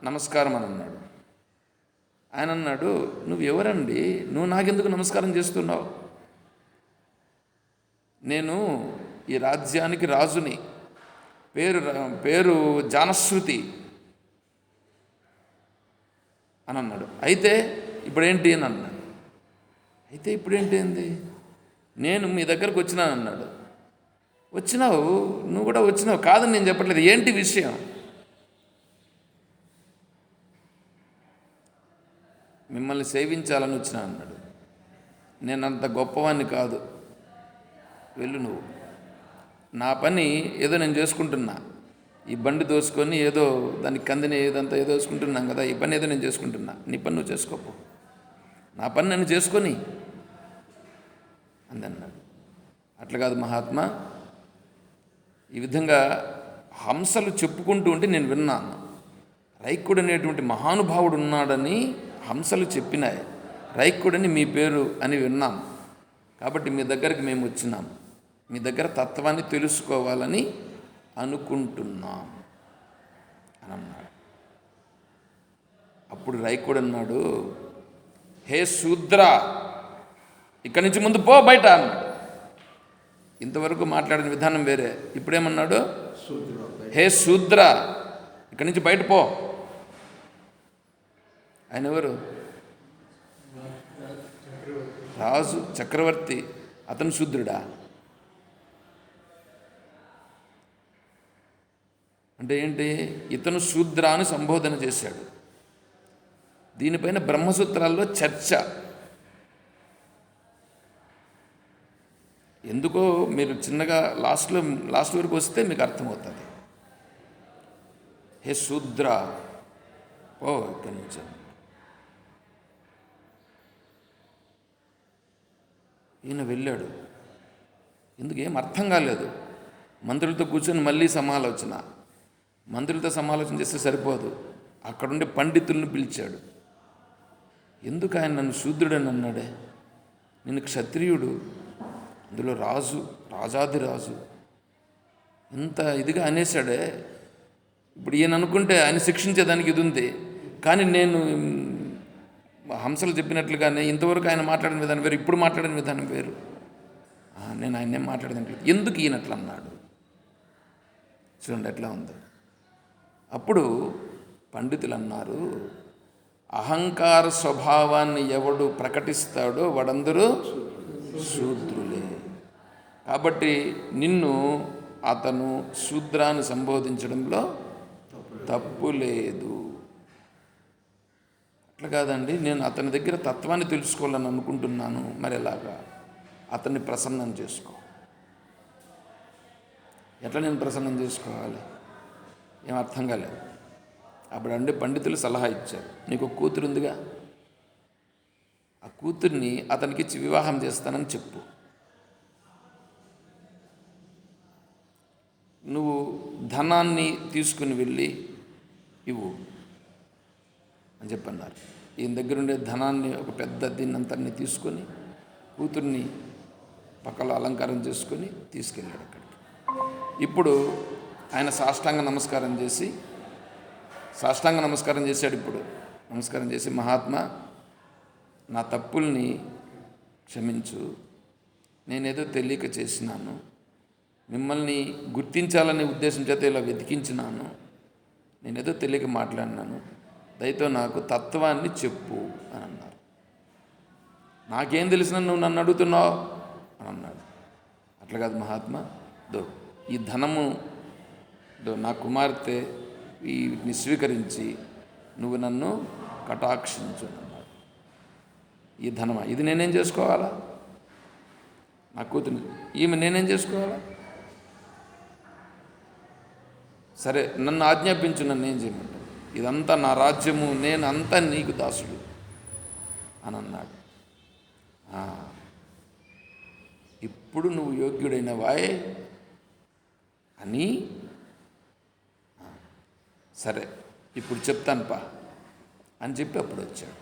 నమస్కారం అని అన్నాడు. ఆయన అన్నాడు, నువ్వు ఎవరండి, నువ్వు నాకెందుకు నమస్కారం చేస్తున్నావు? నేను ఈ రాజ్యానికి రాజుని, పేరు జానశ్రుతి అని అన్నాడు. అయితే ఇప్పుడేంటి అని అన్నాడు. అయితే ఇప్పుడేంటి ఏంది, నేను మీ దగ్గరకు వచ్చినాను అన్నాడు. వచ్చినావు, నువ్వు కూడా వచ్చినావు కాదని నేను చెప్పట్లేదు, ఏంటి విషయం? మిమ్మల్ని సేవించాలని వచ్చినా అన్నాడు. నేను అంత గొప్పవాణ్ణి కాదు, వెళ్ళు నువ్వు. నా పని ఏదో నేను చేసుకుంటున్నా, ఈ బండి దోసుకొని ఏదో దానికి కందిని ఏదంతా ఏదో వేసుకుంటున్నాం కదా, ఈ పని ఏదో నేను చేసుకుంటున్నా, నీ పని నువ్వు చేసుకోపో, నా పని నన్ను చేసుకొని అందన్నాడు. అట్లా కాదు మహాత్మా, ఈ విధంగా హంసలు చెప్పుకుంటూ ఉంటే నేను విన్నాను, రైకుడు అనేటువంటి మహానుభావుడు ఉన్నాడని హంసలు చెప్పినాయి, రైకుడని మీ పేరు అని విన్నాం, కాబట్టి మీ దగ్గరికి మేము వచ్చినాం, మీ దగ్గర తత్వాన్ని తెలుసుకోవాలని అనుకుంటున్నాం అని అన్నాడు. అప్పుడు రైకుడు అన్నాడు, హే శూద్ర, ఇక్కడి నుంచి ముందు పో బయట అన్నాడు. ఇంతవరకు మాట్లాడిన విధానం వేరే. ఇప్పుడేమన్నాడు? హే శూద్ర, ఇక్కడి నుంచి బయట పో. ఆయన ఎవరు? రాజు, చక్రవర్తి. అతను శూద్రుడా? అంటే ఏంటి? ఇతను శూద్ర అని సంబోధన చేశాడు. దీనిపైన బ్రహ్మసూత్రాల్లో చర్చ. ఎందుకో మీరు చిన్నగా లాస్ట్ వరకు వస్తే మీకు అర్థమవుతుంది. హే శూద్ర, ఓ ఇక్కడి నుంచి. ఈయన వెళ్ళాడు. ఎందుకు ఏం అర్థం కాలేదు. మంత్రులతో కూర్చొని మళ్ళీ సమాలోచన. మంత్రులతో సమాలోచన చేస్తే సరిపోదు, అక్కడుండే పండితులను పిలిచాడు. ఎందుకు ఆయన నన్ను శూద్రుడని అన్నాడే? నేను క్షత్రియుడు, అందులో రాజు, రాజాదిరాజు, ఎంత ఇదిగా అనేసాడే. ఇప్పుడు ఈయన అనుకుంటే ఆయన శిక్షించేదానికి ఇది ఉంది, కానీ నేను హంసలు చెప్పినట్లుగానే ఇంతవరకు ఆయన మాట్లాడిన విధానం వేరు, ఇప్పుడు మాట్లాడిన విధానం వేరు. నేను ఆయన్నేం మాట్లాడదానికి ఎందుకు ఈయనట్లు అన్నాడు చూడండి ఎట్లా ఉందో. అప్పుడు పండితులు అన్నారు, అహంకార స్వభావాన్ని ఎవడు ప్రకటిస్తాడో వాడందరూ శూద్రులే. కాబట్టి నిన్ను అతను శూద్రాన్ని సంబోధించడంలో తప్పు లేదు. అట్లా కాదండి, నేను అతని దగ్గర తత్వాన్ని తెలుసుకోవాలని అనుకుంటున్నాను, మరి ఎలాగా? అతన్ని ప్రసన్నం చేసుకో. ఎట్లా నేను ప్రసన్నం చేసుకోవాలి? ఏం అర్థం కాలేదు. అప్పుడు పండితులు సలహా ఇచ్చారు, నీకు ఒక కూతురు ఉందిగా, ఆ కూతుర్ని అతనికి ఇచ్చి వివాహం చేస్తానని చెప్పు. నువ్వు ధనాన్ని తీసుకుని వెళ్ళి ఇవ్వు అని చెప్పన్నారు. ఈయన దగ్గర ఉండే ధనాన్ని, ఒక పెద్ద దీన్నంతని తీసుకొని కూతుర్ని పక్కలో అలంకారం చేసుకొని తీసుకెళ్ళాడు అక్కడికి. ఇప్పుడు ఆయన సాష్టాంగ నమస్కారం చేశాడు. ఇప్పుడు నమస్కారం చేసి, మహాత్మా నా తప్పుల్ని క్షమించు, నేనేదో తెలియక చేసినాను, మిమ్మల్ని గుర్తించాలనే ఉద్దేశం చేత ఇలా వెతికించినాను, నేనేదో తెలియక మాట్లాడినాను, దయతో నాకు తత్వాన్ని చెప్పు అని అన్నారు. నాకేం తెలిసిన నువ్వు నన్ను అడుగుతున్నావు అని అన్నాడు. అట్లా కాదు మహాత్మా, ఈ ధనము నా కుమార్తె వీటిని స్వీకరించి నువ్వు నన్ను కటాక్షించు అన్నాడు. ఈ ధనమా, ఇది నేనేం చేసుకోవాలా? నా కూతురు ఈమె నేనేం చేసుకోవాలా? సరే నన్ను ఆజ్ఞాపించు, నన్ను ఏం చేయమంటావు? ఇదంతా నా రాజ్యము, నేను అంతా నీకు దాసుడు అని అన్నాడు. ఇప్పుడు నువ్వు యోగ్యుడైనవాయే అని, సరే ఇప్పుడు చెప్తాను పా అని చెప్పి అప్పుడు వచ్చాడు.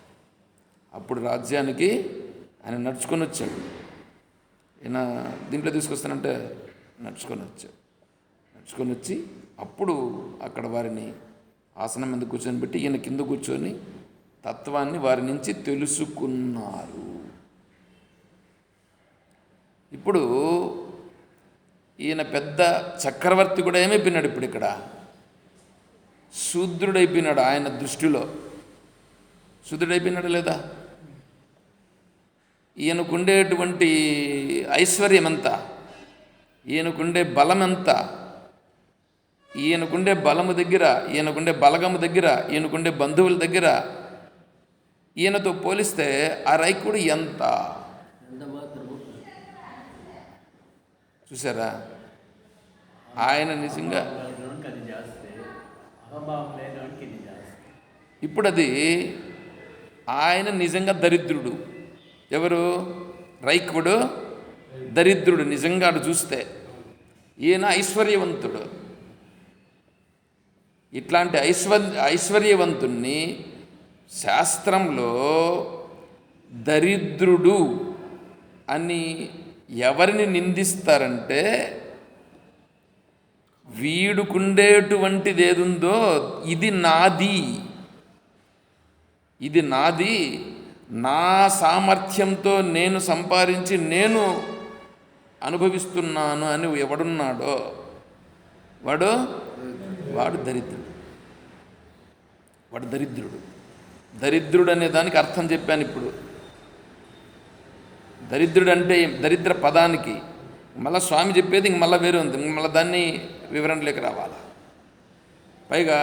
అప్పుడు రాజ్యానికి ఆయన నడుచుకొని వచ్చాడు. ఈయన దీంట్లో తీసుకొస్తానంటే నడుచుకొని వచ్చి అప్పుడు అక్కడ వారిని ఆసనం మీద కూర్చొని పెట్టి ఈయన కింద కూర్చొని తత్వాన్ని వారి నుంచి తెలుసుకున్నారు. ఇప్పుడు ఈయన పెద్ద చక్రవర్తి కూడా ఏమైపోయినాడు, ఇప్పుడు ఇక్కడ శూద్రుడైపోయినాడు. ఆయన దృష్టిలో శూద్రుడైపోయినాడు లేదా? ఈయనకుండేటువంటి ఐశ్వర్యం ఎంత, ఈయనకుండే బలం ఎంత, ఈయనకుండే బలము దగ్గర, ఈయనకుండే బలగము దగ్గర, ఈయనకుండే బంధువుల దగ్గర ఈయనతో పోలిస్తే ఆ రైకుడు ఎంత? చూసారా? ఆయన నిజంగా ఇప్పుడు అది ఆయన నిజంగా దరిద్రుడు. ఎవరు? రైకుడు దరిద్రుడు నిజంగా అటు చూస్తే. ఈయన ఐశ్వర్యవంతుడు. ఇట్లాంటి ఐశ్వర్యవంతుణ్ణి శాస్త్రంలో దరిద్రుడు అని ఎవరిని నిందిస్తారంటే, వీడుకుండేటువంటిది ఏదుందో ఇది నాది, నా సామర్థ్యంతో నేను సంపాదించి నేను అనుభవిస్తున్నాను అని ఎవడున్నాడో వాడు దరిద్రుడు అనే దానికి అర్థం చెప్పాను. ఇప్పుడు దరిద్రుడు అంటే దరిద్ర పదానికి మళ్ళీ స్వామి చెప్పేది ఇంక మళ్ళీ వేరే ఉంది, మళ్ళీ దాన్ని వివరణలోకి రావాలా. పైగా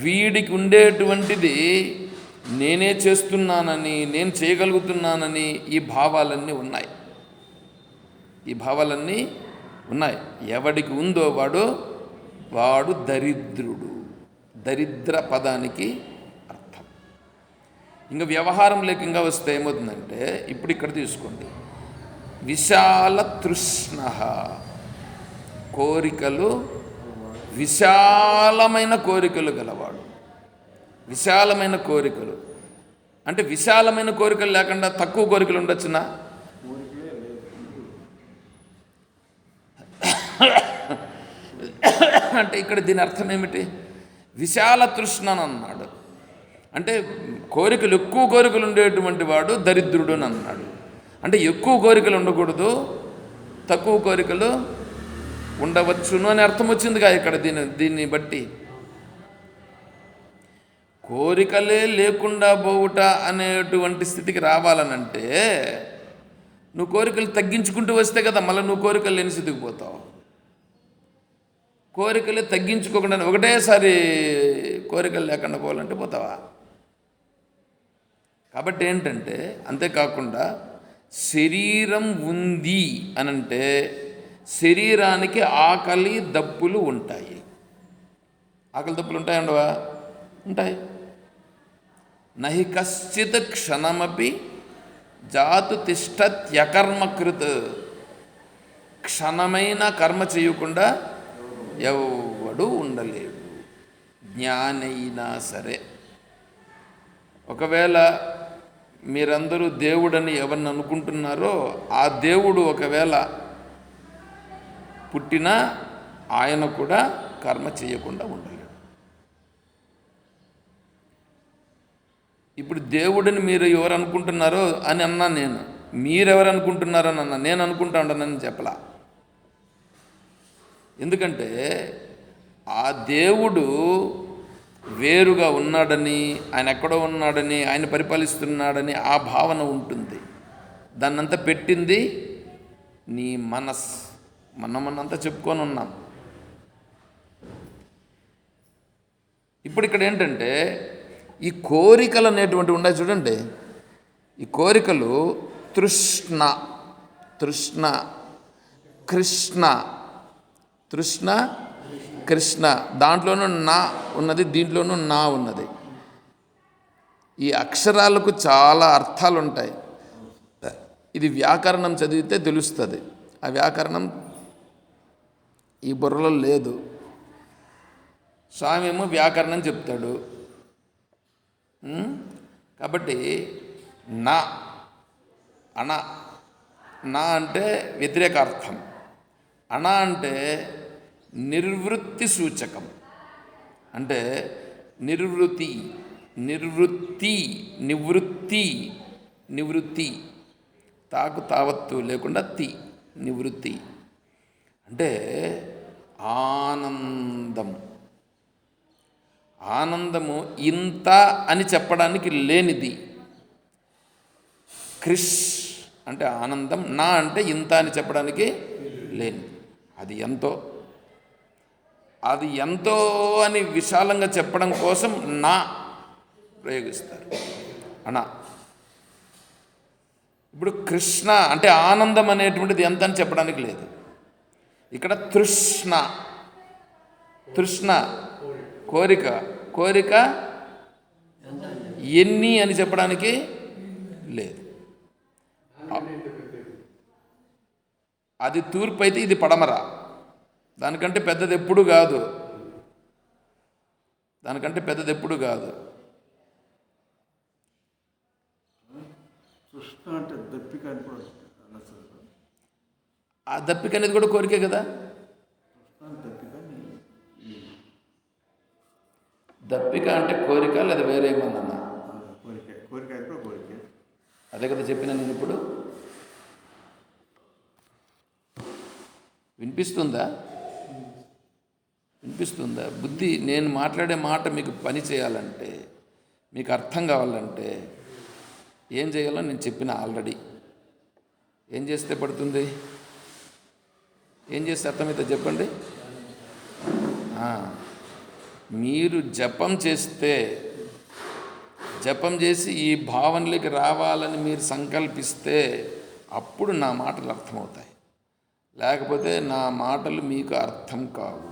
వీడికి ఉండేటువంటిది నేనే చేస్తున్నానని, నేను చేయగలుగుతున్నానని ఈ భావాలన్నీ ఉన్నాయి. ఎవడికి ఉందో వాడు దరిద్రుడు. దరిద్ర పదానికి అర్థం. ఇంకా వ్యవహారంలోకి ఇంకా వస్తే ఏమవుతుందంటే, ఇప్పుడు ఇక్కడ తీసుకోండి, విశాల తృష్ణ, కోరికలు, విశాలమైన కోరికలు గలవాడు. విశాలమైన కోరికలు అంటే విశాలమైన కోరికలు లేకుండా తక్కువ కోరికలు ఉండొచ్చునా? అంటే ఇక్కడ దీని అర్థం ఏమిటి? విశాల తృష్ణ అని అన్నాడు. అంటే ఎక్కువ కోరికలు ఉండేటువంటి వాడు దరిద్రుడు అని అన్నాడు. అంటే ఎక్కువ కోరికలు ఉండకూడదు, తక్కువ కోరికలు ఉండవచ్చును అని అర్థం వచ్చిందిగా ఇక్కడ దీన్ని బట్టి. కోరికలే లేకుండా పోవుట అనేటువంటి స్థితికి రావాలనంటే నువ్వు కోరికలు తగ్గించుకుంటూ వస్తే కదా మళ్ళీ నువ్వు కోరికలు లేని స్థితికి పోతావు. కోరికలే తగ్గించుకోకుండా ఒకటేసారి కోరికలు లేకుండా పోవాలంటే పోతావా? కాబట్టి ఏంటంటే, అంతేకాకుండా శరీరం ఉంది అనంటే శరీరానికి ఆకలి దప్పులు ఉంటాయి. ఆకలి దప్పులు ఉంటాయండవా? ఉంటాయి. నహి కశ్చిత్ క్షణమపి జాతు తిష్టత్యకర్మకృత్. క్షణమైన కర్మ చేయకుండా ఎవడు ఉండలేడు, జ్ఞానైనా సరే. ఒకవేళ మీరందరూ దేవుడని ఎవరిని అనుకుంటున్నారో ఆ దేవుడు ఒకవేళ పుట్టినా ఆయన కూడా కర్మ చేయకుండా ఉండలేడు. ఇప్పుడు దేవుడిని మీరు ఎవరు అనుకుంటున్నారో అని అన్నా నేను, మీరెవరు అనుకుంటున్నారని అన్నా, నేను అనుకుంటా ఉండనని చెప్పలా. ఎందుకంటే ఆ దేవుడు వేరుగా ఉన్నాడని, ఆయన ఎక్కడో ఉన్నాడని, ఆయన పరిపాలిస్తున్నాడని ఆ భావన ఉంటుంది. దాన్నంతా పెట్టింది నీ మనస్. మనంతా చెప్పుకొని ఉన్నాం. ఇప్పుడు ఇక్కడ ఏంటంటే ఈ కోరికలు అనేటువంటివి ఉన్నాయి చూడండి. ఈ కోరికలు తృష్ణ, తృష్ణ, కృష్ణ, తృష్ణ, కృష్ణ, దాంట్లోనూ నా ఉన్నది, దీంట్లోనూ నా ఉన్నది. ఈ అక్షరాలకు చాలా అర్థాలు ఉంటాయి. ఇది వ్యాకరణం చదివితే తెలుస్తుంది. ఆ వ్యాకరణం ఈ బుర్రలో లేదు. స్వామి ఏమో వ్యాకరణం చెప్తాడు. కాబట్టి నా అణ, నా అంటే వ్యతిరేక అర్థం. అణ అంటే నిర్వృత్తి సూచకం. అంటే నిర్వృత్తి, నిర్వృత్తి, నివృత్తి, నివృత్తి, తాకు తావత్తు లేకుండా తి, నివృత్తి అంటే ఆనందం. ఆనందము ఇంత అని చెప్పడానికి లేనిది. క్రిష్ అంటే ఆనందం, నా అంటే ఇంత అని చెప్పడానికి లేనిది. అది ఎంతో, అది ఎంతో అని విశాలంగా చెప్పడం కోసం నా ప్రయోగిస్తారు. అనా ఇప్పుడు కృష్ణ అంటే ఆనందం అనేటువంటిది ఎంత అని చెప్పడానికి లేదు. ఇక్కడ తృష్ణ, తృష్ణ కోరిక, కోరిక ఎన్ని అని చెప్పడానికి లేదు. అది తూర్పు అయితే ఇది పడమర. దానికంటే పెద్దది ఎప్పుడు కాదు, దానికంటే పెద్దది ఎప్పుడు కాదు. ఆ దప్పిక అనేది కూడా కోరికే కదా. దప్పిక అంటే కోరిక లేదా వేరే ఏమన్నా? అదే కదా చెప్పిన నేను. ఇప్పుడు వినిపిస్తుందా? వినిపిస్తుందా? బుద్ధి, నేను మాట్లాడే మాట మీకు పని చేయాలంటే, మీకు అర్థం కావాలంటే ఏం చేయాలో నేను చెప్పిన ఆల్రెడీ. ఏం చేస్తే పడుతుంది? ఏం చేస్తే అర్థమైతే చెప్పండి. మీరు జపం చేస్తే, జపం చేసి ఈ భావనలోకి రావాలని మీరు సంకల్పిస్తే అప్పుడు నా మాటలు అర్థమవుతాయి. లేకపోతే నా మాటలు మీకు అర్థం కావు.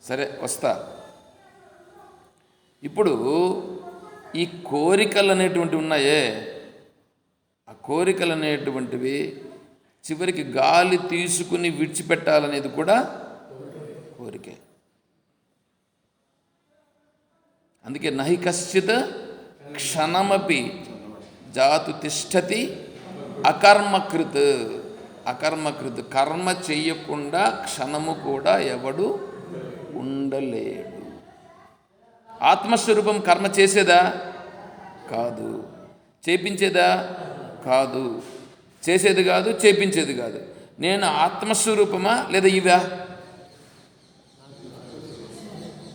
సరే, వస్తా. ఇప్పుడు ఈ కోరికలు అనేటువంటివి ఉన్నాయే, ఆ కోరికలు అనేటువంటివి చివరికి గాలి తీసుకుని విడిచిపెట్టాలనేది కూడా కోరికే. అందుకే నహి కశ్చిత్ క్షణమపి జాతు తిష్టతి అకర్మకృత్. అకర్మకృత్. కర్మ చెయ్యకుండా క్షణము కూడా ఎవడు ఉండలేడు. ఆత్మస్వరూపం కర్మ చేసేదా? కాదు. చేపించేదా? కాదు. చేసేది కాదు, చేపించేది కాదు. నేను ఆత్మస్వరూపమా లేదా ఇవా?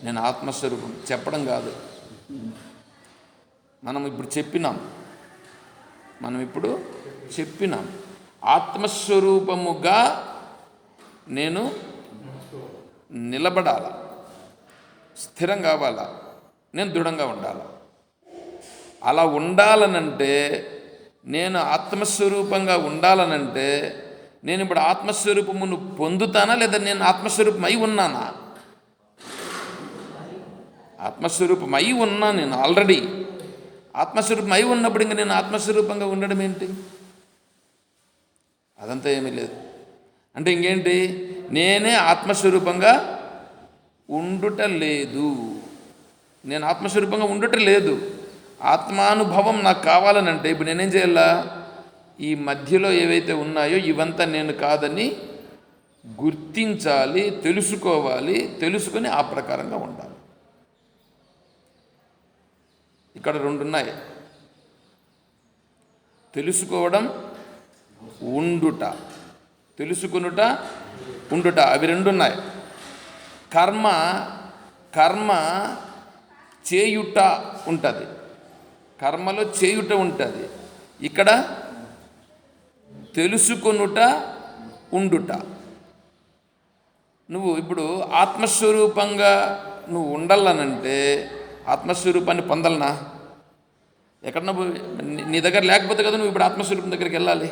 నేను ఆత్మస్వరూపం చెప్పడం కాదు, మనం ఇప్పుడు చెప్పినాం. ఆత్మస్వరూపముగా నేను నిలబడాల, స్థిరం కావాలా, నేను దృఢంగా ఉండాలి. అలా ఉండాలనంటే, నేను ఆత్మస్వరూపంగా ఉండాలనంటే, నేను ఇప్పుడు ఆత్మస్వరూపమును పొందుతానా లేదా నేను ఆత్మస్వరూపమై ఉన్నానా? ఆత్మస్వరూపమై ఉన్నా. నేను ఆల్రెడీ ఆత్మస్వరూపమై ఉన్నప్పుడు ఇంక నేను ఆత్మస్వరూపంగా ఉండడం ఏంటి? అదంతా ఏమీ లేదు. అంటే ఇంకేంటి? నేనే ఆత్మస్వరూపంగా ఉండుట లేదు. నేను ఆత్మస్వరూపంగా ఉండుట లేదు. ఆత్మానుభవం నాకు కావాలనంటే ఇప్పుడు నేనేం చేయాలా? ఈ మధ్యలో ఏవైతే ఉన్నాయో ఇవంతా నేను కాదని గుర్తించాలి, తెలుసుకోవాలి. తెలుసుకొని ఆ ప్రకారంగా ఉండాలి. ఇక్కడ రెండు ఉన్నాయి: తెలుసుకోవడం, ఉండుట. తెలుసుకునుట, ఉండుట, అవి రెండు ఉన్నాయి. కర్మ చేయుట ఉంటుంది, కర్మలో చేయుట ఉంటుంది. ఇక్కడ తెలుసుకొనుట, ఉండుట. నువ్వు ఇప్పుడు ఆత్మస్వరూపంగా నువ్వు ఉండాలనంటే ఆత్మస్వరూపాన్ని పొందాలనా? ఎక్కడన్నా నీ దగ్గర లేకపోతే కదా నువ్వు ఇప్పుడు ఆత్మస్వరూపం దగ్గరికి వెళ్ళాలి.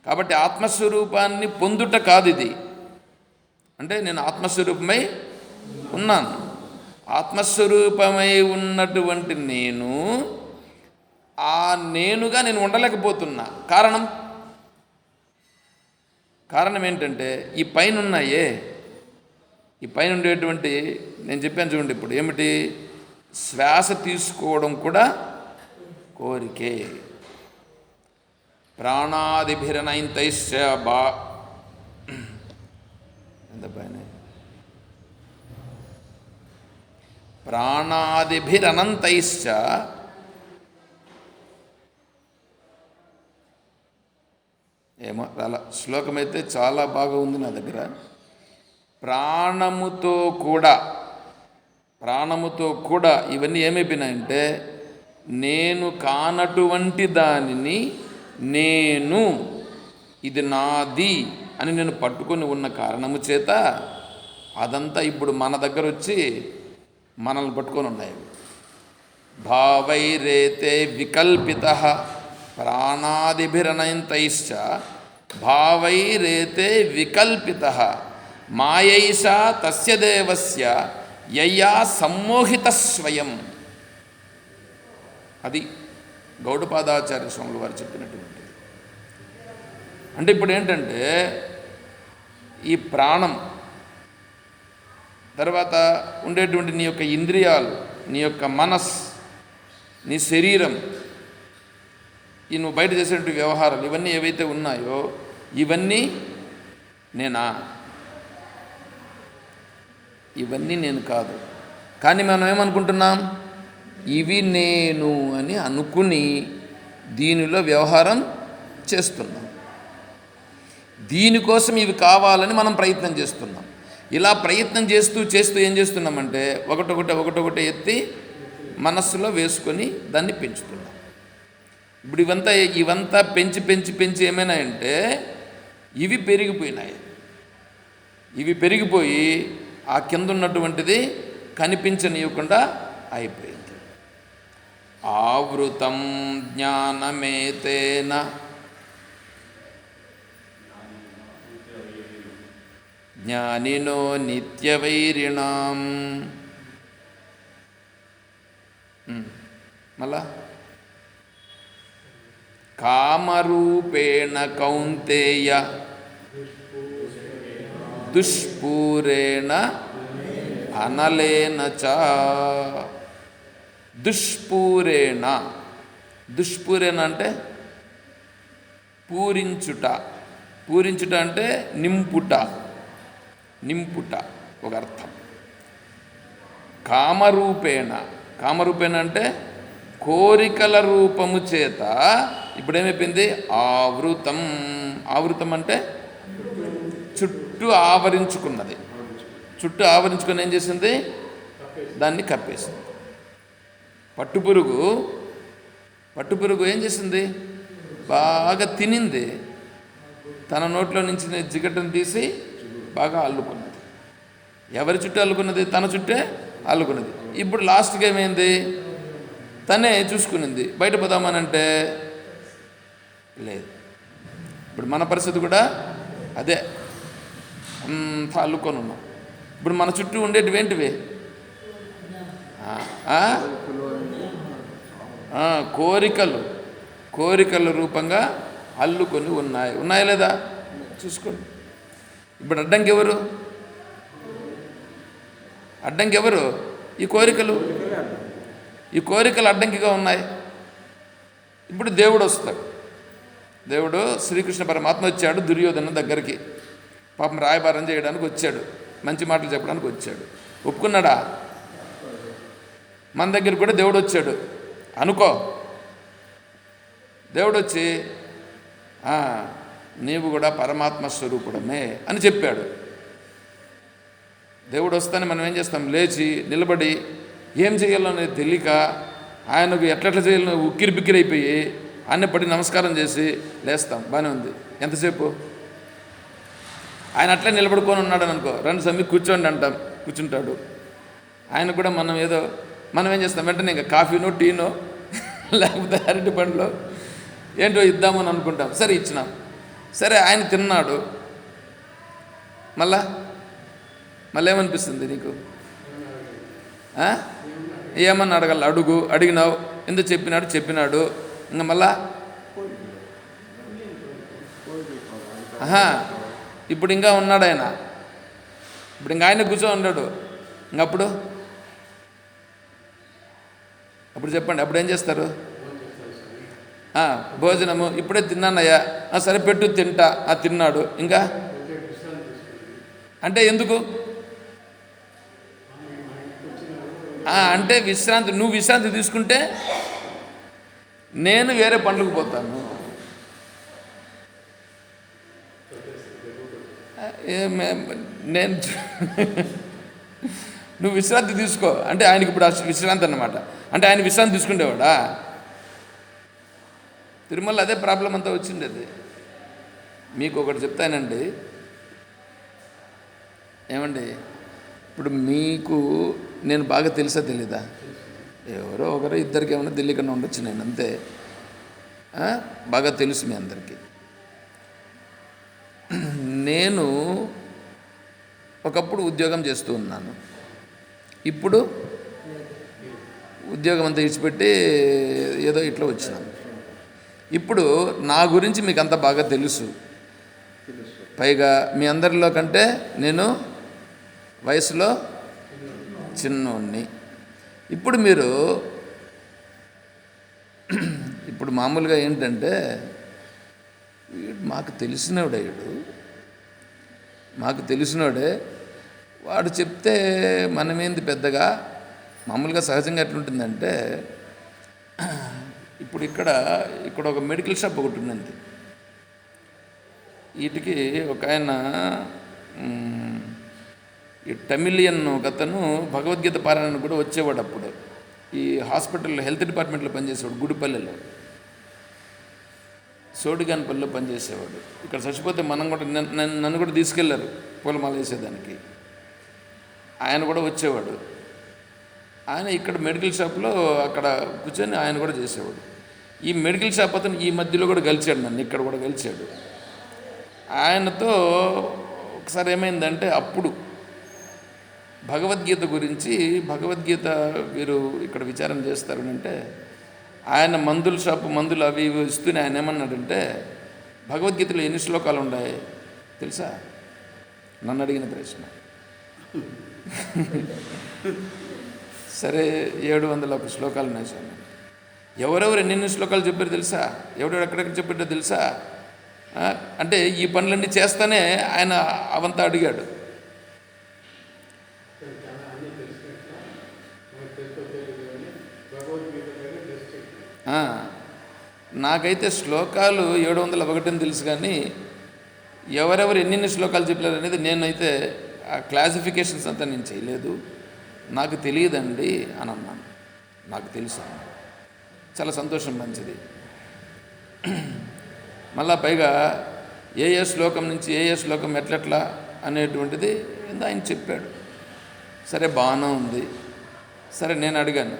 కాబట్టి ఆత్మస్వరూపాన్ని పొందుట కాదు ఇది. అంటే నేను ఆత్మస్వరూపమై ఉన్నాను. ఆత్మస్వరూపమై ఉన్నటువంటి నేనుగా నేను ఉండలేకపోతున్నా. కారణం ఏంటంటే ఈ పైన ఉన్నాయే, ఈ పైన ఉండేటువంటి నేను చెప్పాను చూడండి. ఇప్పుడు ఏమిటి? శ్వాస తీసుకోవడం కూడా కోరికే. ప్రాణాదిభిరనైంతైశ్చ ఎంత పైన? ప్రాణాదిభిరనంతైశ్చ ఏమో అలా శ్లోకం అయితే చాలా బాగా ఉంది నా దగ్గర. ప్రాణముతో కూడా ఇవన్నీ ఏమైపోయినాయంటే నేను కానటువంటి దానిని నేను, ఇది నాది అని నేను పట్టుకొని ఉన్న కారణము చేత అదంతా ఇప్పుడు మన దగ్గర వచ్చి మనల్ని పట్టుకొని ఉన్నాయి. భావైరేతే వికల్పిత ప్రాణాదిభిరనైంతైశ్చ భావైరేతే వికల్పిత మాయైషా తస్య దేవస్య యయా సమ్మోహిత స్వయం. అది గౌడపాదాచార్య స్వాములు వారు చెప్పినటువంటిది. అంటే ఇప్పుడు ఏంటంటే ఈ ప్రాణం తర్వాత ఉండేటువంటి నీ యొక్క ఇంద్రియాలు, నీ యొక్క మనస్, నీ శరీరం, ఈ నువ్వు బయట చేసేటువంటి వ్యవహారాలు ఇవన్నీ ఏవైతే ఉన్నాయో ఇవన్నీ నేనా? ఇవన్నీ నేను కాదు. కానీ మనం ఏమనుకుంటున్నాం? ఇవి నేను అని అనుకుని దీనిలో వ్యవహారం చేస్తున్నాం. దీనికోసం ఇవి కావాలని మనం ప్రయత్నం చేస్తున్నాం. ఇలా ప్రయత్నం చేస్తూ ఏం చేస్తున్నామంటే ఒకటొకటి ఎత్తి మనస్సులో వేసుకొని దాన్ని పెంచుతున్నాం. ఇప్పుడు ఇవంతా పెంచి ఏమైనా అంటే ఇవి పెరిగిపోయినాయి. ఇవి పెరిగిపోయి ఆ కింద ఉన్నటువంటిది కనిపించనివ్వకుండా అయిపోయింది. ఆవృతం జ్ఞానమేతేన జ్ఞానినో నిత్యవైరిణాం. మళ్ళా కామరూపేణ కౌంతేయ దుష్పూరేణ అనలేన చ. దుష్పూరేణ అంటే పూరించుట, పూరించుట అంటే నింపుట, నింపుట ఒక అర్థం. కామరూపేణ, కామరూపేణ అంటే కోరికల రూపము చేత ఇప్పుడేమైపోయింది, ఆవృతం. ఆవృతం అంటే చుట్టూ ఆవరించుకున్నది. చుట్టూ ఆవరించుకొని ఏం చేసింది, దాన్ని కప్పేసింది. పట్టుపురుగు ఏం చేసింది, బాగా తినింది, తన నోట్లో నుంచి జిగటను తీసి బాగా అల్లుకున్నది. ఎవరి చుట్టూ అల్లుకున్నది, తన చుట్టే అల్లుకున్నది. ఇప్పుడు లాస్ట్కి ఏమైంది, తనే చూసుకునింది. బయట పోదామనంటే లేదు. ఇప్పుడు మన పరిస్థితి కూడా అదే, అంతా అల్లుకొని ఉన్నాం. ఇప్పుడు మన చుట్టూ ఉండేటివి ఏంటివి, కోరికల రూపంగా అల్లుకొని ఉన్నాయా లేదా చూసుకోండి. ఇప్పుడు అడ్డంకి ఎవరు, ఈ కోరికలు అడ్డంకిగా ఉన్నాయి. ఇప్పుడు దేవుడు వస్తాడు. దేవుడు శ్రీకృష్ణ పరమాత్మ వచ్చాడు దుర్యోధన దగ్గరికి. పాపం రాయబారం చేయడానికి వచ్చాడు, మంచి మాటలు చెప్పడానికి వచ్చాడు. ఒప్పుకున్నాడా? మన దగ్గర కూడా దేవుడు వచ్చాడు అనుకో. దేవుడు వచ్చి నీవు కూడా పరమాత్మ స్వరూపుడమే అని చెప్పాడు. దేవుడు వస్తానే మనం ఏం చేస్తాం, లేచి నిలబడి ఏం చేయాలో అనేది తెలియక ఆయనకు ఎట్లెట్లా చేయాలో ఉక్కిరి బిక్కిరైపోయి ఆయన పడి నమస్కారం చేసి లేస్తాం. బాగానే ఉంది. ఎంతసేపు ఆయన అట్లే నిలబడుకొని ఉన్నాడు అనుకో, రెండు సమీ కూర్చోండి అంటాం, కూర్చుంటాడు. ఆయన కూడా మనం ఏం చేస్తాం, వెంటనే ఇంకా కాఫీనో టీనో లేకపోతే అరటి పండ్లో ఏంటో ఇద్దామని అనుకుంటాం. సరే ఇచ్చినాం. సరే ఆయన తిన్నాడు. మళ్ళా ఏమనిపిస్తుంది నీకు? ఏమన్నా అడిగినావు, ఎందుకు చెప్పినాడు. ఇంకా మళ్ళా ఇప్పుడు ఇంకా ఉన్నాడు ఆయన. ఇప్పుడు ఇంకా ఆయన కూర్చో ఉన్నాడు. ఇంకప్పుడు చెప్పండి, అప్పుడు ఏం చేస్తారు? భోజనము ఇప్పుడే తిన్నానయ్యా, సరే పెట్టు తింటా. తిన్నాడు. ఇంకా అంటే ఎందుకు అంటే విశ్రాంతి. నువ్వు విశ్రాంతి తీసుకుంటే నేను వేరే పనులకు పోతాను. నువ్వు విశ్రాంతి తీసుకో అంటే ఆయనకి ఇప్పుడు విశ్రాంతి అన్నమాట. అంటే ఆయన విశ్రాంతి తీసుకునేవాడా? తిరుమల అదే ప్రాబ్లం అంతా వచ్చిండేది. మీకు ఒకటి చెప్తానండి, ఏమండి, ఇప్పుడు మీకు నేను బాగా తెలుసా తెలీదా? ఎవరో ఒకరు ఇద్దరికి ఏమైనా తెలియకుండా ఉండొచ్చు, నేను అంతే. బాగా తెలుసు మీ అందరికీ. నేను ఒకప్పుడు ఉద్యోగం చేస్తూ ఉన్నాను. ఇప్పుడు ఉద్యోగం అంతా ఇచ్చిపెట్టి ఏదో ఇట్లా వచ్చినాను. ఇప్పుడు నా గురించి మీకు అంతా బాగా తెలుసు. పైగా మీ అందరిలో కంటే నేను వయసులో చిన్నోడిని. ఇప్పుడు మామూలుగా ఏంటంటే, మాకు తెలిసినోడే వాడు చెప్తే మనమేంది పెద్దగా. మామూలుగా సహజంగా ఎట్లుంటుందంటే, ఇప్పుడు ఇక్కడ ఒక మెడికల్ షాప్ ఒకటి ఉందండి. వీటికి ఒక ఆయన ఈ టమిలియన్ ఒక అతను భగవద్గీత పారాయణ కూడా వచ్చేవాడు. అప్పుడు ఈ హాస్పిటల్లో హెల్త్ డిపార్ట్మెంట్లో పనిచేసేవాడు. గుడిపల్లెలో సోడిగానిపల్లిలో పనిచేసేవాడు. ఇక్కడ చచ్చిపోతే నన్ను కూడా తీసుకెళ్లారు పూలమాల వేసేదానికి. ఆయన కూడా వచ్చేవాడు. ఆయన ఇక్కడ మెడికల్ షాప్లో అక్కడ కూర్చొని ఆయన కూడా చేసేవాడు. ఈ మెడికల్ షాప్ అతను ఈ మధ్యలో కూడా కలిశాడు నన్ను, ఇక్కడ కూడా కలిశాడు. ఆయనతో ఒకసారి ఏమైందంటే, అప్పుడు భగవద్గీత గురించి, భగవద్గీత వీరు ఇక్కడ విచారణ చేస్తారు అంటే, ఆయన మందుల షాపు మందులు అవి ఇవి ఇస్తూనే ఆయన ఏమన్నాడంటే, భగవద్గీతలో ఎన్ని శ్లోకాలు ఉన్నాయి తెలుసా? నన్ను అడిగిన ప్రశ్న. సరే 701 శ్లోకాలు ఉన్నాయి సార్. ఎవరెవరు ఎన్నెన్ని శ్లోకాలు చెప్పారు తెలుసా? ఎవడెవరు ఎక్కడెక్కడ చెప్పారో తెలుసా? అంటే ఈ పనులన్నీ చేస్తానే ఆయన అవంతా అడిగాడు. నాకైతే శ్లోకాలు 701 తెలుసు, కానీ ఎవరెవరు ఎన్నెన్ని శ్లోకాలు చెప్పారు అనేది నేనైతే ఆ క్లాసిఫికేషన్స్ అంతా నేను చేయలేదు. నాకు తెలియదండి అని అన్నాను. నాకు తెలుసు అన్నాను. చాలా సంతోషం, మంచిది. మళ్ళా పైగా ఏ శ్లోకం నుంచి ఏ శ్లోకం ఎట్లెట్లా అనేటువంటిది ఆయన చెప్పాడు. సరే, బాగానే ఉంది. సరే, నేను అడిగాను,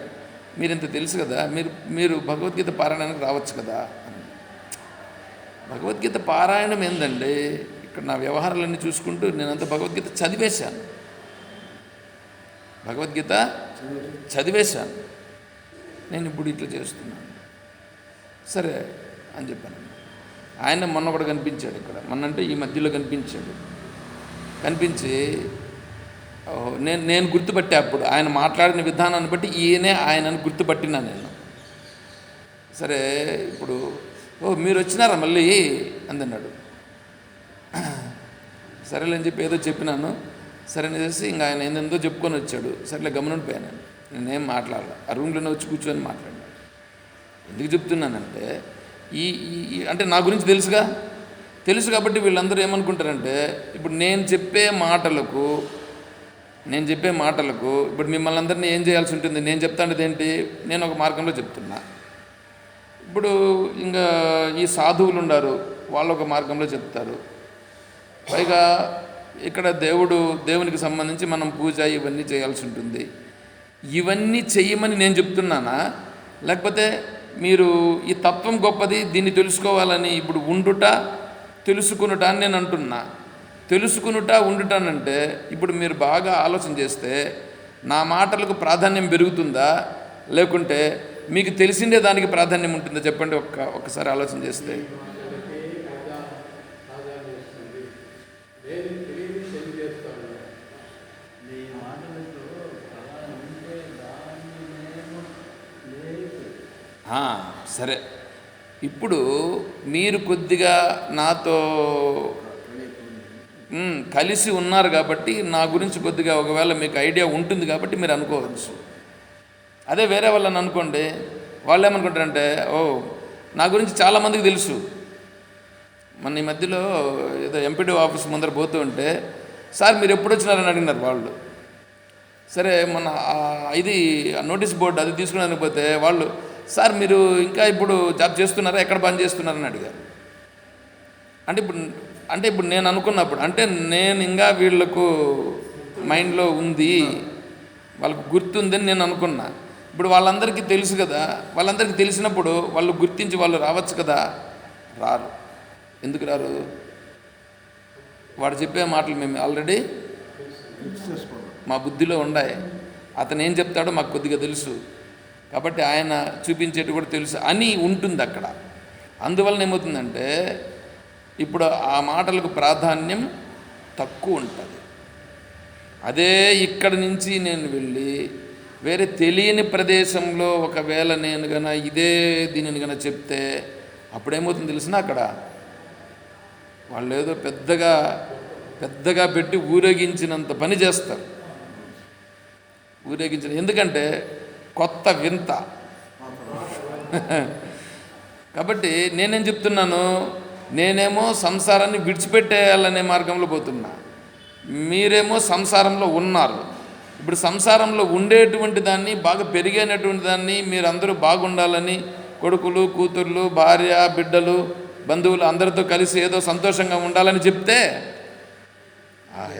మీరు ఇంత తెలుసు కదా, మీరు భగవద్గీత పారాయణానికి రావచ్చు కదా అని. భగవద్గీత పారాయణం ఏందండి? ఇక్కడ నా వ్యవహారాలన్నీ చూసుకుంటూ నేనంత భగవద్గీత చదివేశాను. భగవద్గీత చదివేశాను. నేను ఇప్పుడు ఇట్లా చేస్తున్నాను. సరే అని చెప్పాను. ఆయన మొన్న కూడా కనిపించాడు ఇక్కడ. మొన్నంటే ఈ మధ్యలో కనిపించాడు. కనిపించి నేను గుర్తుపట్టా. అప్పుడు ఆయన మాట్లాడిన విధానాన్ని బట్టి ఈయనే ఆయనను గుర్తుపట్టినా నేను. సరే, ఇప్పుడు మీరు వచ్చినారా మళ్ళీ అందన్నాడు. సరేలేని చెప్పి ఏదో చెప్పినాను. సరే అనేసి ఇంకా ఆయన ఏందో చెప్పుకొని వచ్చాడు. సరేలే గమనిపోయాను. నేనేం మాట్లాడాలి. ఆ రూమ్లోనే వచ్చి కూర్చొని మాట్లాడినాడు. ఎందుకు చెప్తున్నానంటే అంటే నా గురించి తెలుసు కాబట్టి వీళ్ళందరూ ఏమనుకుంటారంటే, ఇప్పుడు నేను చెప్పే మాటలకు ఇప్పుడు మిమ్మల్ని అందరినీ ఏం చేయాల్సి ఉంటుంది? నేను చెప్తాండేది ఏంటి? నేను ఒక మార్గంలో చెప్తున్నా. ఇప్పుడు ఇంకా ఈ సాధువులు ఉన్నారు, వాళ్ళు ఒక మార్గంలో చెప్తారు. పైగా ఇక్కడ దేవునికి సంబంధించి మనం పూజ ఇవన్నీ చేయాల్సి ఉంటుంది. ఇవన్నీ చెయ్యమని నేను చెప్తున్నానా, లేకపోతే మీరు ఈ తత్వం గొప్పది, దీన్ని తెలుసుకోవాలని ఇప్పుడు తెలుసుకునుట అని నేను అంటున్నా. ఉండుటానంటే ఇప్పుడు మీరు బాగా ఆలోచన చేస్తే నా మాటలకు ప్రాధాన్యం పెరుగుతుందా, లేకుంటే మీకు తెలిసిందే దానికి ప్రాధాన్యం ఉంటుందా? చెప్పండి. ఒక్కసారి ఆలోచన చేస్తే. సరే, ఇప్పుడు మీరు కొద్దిగా నాతో కలిసి ఉన్నారు కాబట్టి నా గురించి కొద్దిగా ఒకవేళ మీకు ఐడియా ఉంటుంది కాబట్టి మీరు అనుకోవచ్చు. అదే వేరే వాళ్ళని అనుకోండి, వాళ్ళు ఏమనుకుంటారంటే, నా గురించి చాలామందికి తెలుసు. మన ఈ మధ్యలో ఏదో ఎంపీడీ ఆఫీస్ ముందర పోతూ ఉంటే, సార్ మీరు ఎప్పుడు వచ్చినారని అడిగినారు వాళ్ళు. సరే, మన ఇది నోటీస్ బోర్డు అది తీసుకుని పోతే వాళ్ళు, సార్ మీరు ఇంకా ఇప్పుడు జాబ్ చేస్తున్నారా, ఎక్కడ పని చేస్తున్నారని అడిగారు. అంటే ఇప్పుడు నేను అనుకున్నప్పుడు, అంటే నేను ఇంకా వీళ్ళకు మైండ్లో ఉంది, వాళ్ళకు గుర్తుందని నేను అనుకున్నా. ఇప్పుడు వాళ్ళందరికీ తెలుసు కదా, వాళ్ళందరికీ తెలిసినప్పుడు వాళ్ళు గుర్తించి వాళ్ళు రావచ్చు కదా. రారు. ఎందుకు రారు? వాడు చెప్పే మాటలు మేము ఆల్రెడీ మా బుద్ధిలో ఉన్నాయి. అతను ఏం చెప్తాడో మాకు కొద్దిగా తెలుసు కాబట్టి ఆయన చూపించేటి కూడా తెలుసు అని ఉంటుంది అక్కడ. అందువలన ఏమవుతుందంటే, ఇప్పుడు ఆ మాటలకు ప్రాధాన్యం తక్కువ ఉంటుంది. అదే ఇక్కడి నుంచి నేను వెళ్ళి వేరే తెలియని ప్రదేశంలో ఒకవేళ నేను దీనిని చెప్తే అప్పుడేమవుతుంది తెలిసిన, అక్కడ వాళ్ళు ఏదో పెద్దగా పెట్టి ఊరేగించినంత పని చేస్తారు. ఎందుకంటే కొత్త వింత. కాబట్టి నేనేం చెప్తున్నాను, నేనేమో సంసారాన్ని విడిచిపెట్టేయాలనే మార్గంలో పోతున్నా, మీరేమో సంసారంలో ఉన్నారు. ఇప్పుడు సంసారంలో ఉండేటువంటి దాన్ని, బాగా పెరిగేటువంటి దాన్ని మీరందరూ బాగుండాలని, కొడుకులు కూతుర్లు భార్య బిడ్డలు బంధువులు అందరితో కలిసి ఏదో సంతోషంగా ఉండాలని చెప్తే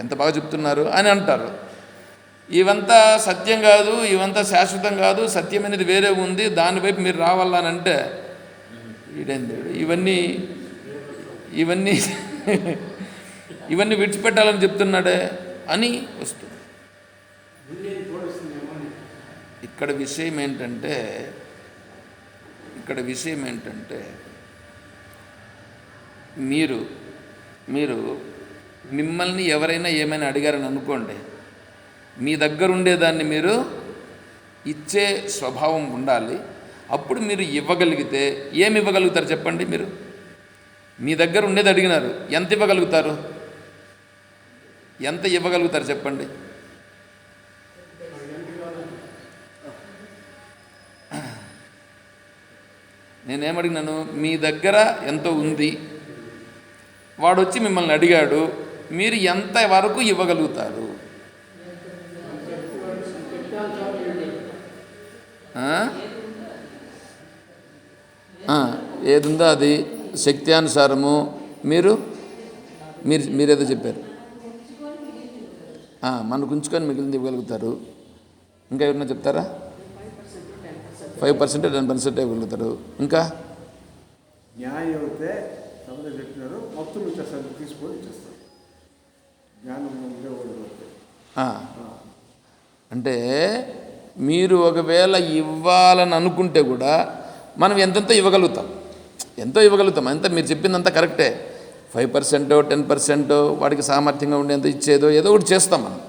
ఎంత బాగా చెప్తున్నారు అని అంటారు. ఇవంతా సత్యం కాదు, ఇవంతా శాశ్వతం కాదు, సత్యం అనేది వేరే ఉంది, దానివైపు మీరు రావాలని అంటే వీడేంది, ఇవన్నీ విడిచిపెట్టాలని చెప్తున్నాడే అని వస్తుంది. ఇక్కడ విషయం ఏంటంటే మీరు మిమ్మల్ని ఎవరైనా ఏమైనా అడిగారని అనుకోండి, మీ దగ్గర ఉండేదాన్ని మీరు ఇచ్చే స్వభావం ఉండాలి. అప్పుడు మీరు ఇవ్వగలిగితే ఏమి ఇవ్వగలుగుతారు చెప్పండి? మీరు మీ దగ్గర ఉండేది అడిగినారు, ఎంత ఇవ్వగలుగుతారు? ఎంత ఇవ్వగలుగుతారు చెప్పండి? నేనేమడిగినాను, మీ దగ్గర ఎంతో ఉంది, వాడు వచ్చి మిమ్మల్ని అడిగాడు, మీరు ఎంత వరకు ఇవ్వగలుగుతారు? ఏదుందో అది శక్త్యానుసారము మీరేదో చెప్పారు, మనకు ఉంచుకొని మిగిలింది ఇవ్వగలుగుతారు. ఇంకా ఏమన్నా చెప్తారా? 5% 10% ఇవ్వగలుగుతారు. ఇంకా న్యాయం అయితే చెప్పినారు, మొత్తం ఇచ్చేస్తారు, తీసుకొని ఇచ్చేస్తారు. అంటే మీరు ఒకవేళ ఇవ్వాలని అనుకుంటే కూడా మనం ఎంతెంతో ఇవ్వగలుగుతాం, అంత మీరు చెప్పిందంతా కరెక్టే. 5% 10% వాడికి సామర్థ్యంగా ఉండేంత ఇచ్చేదో ఏదో ఒకటి చేస్తాం మనం.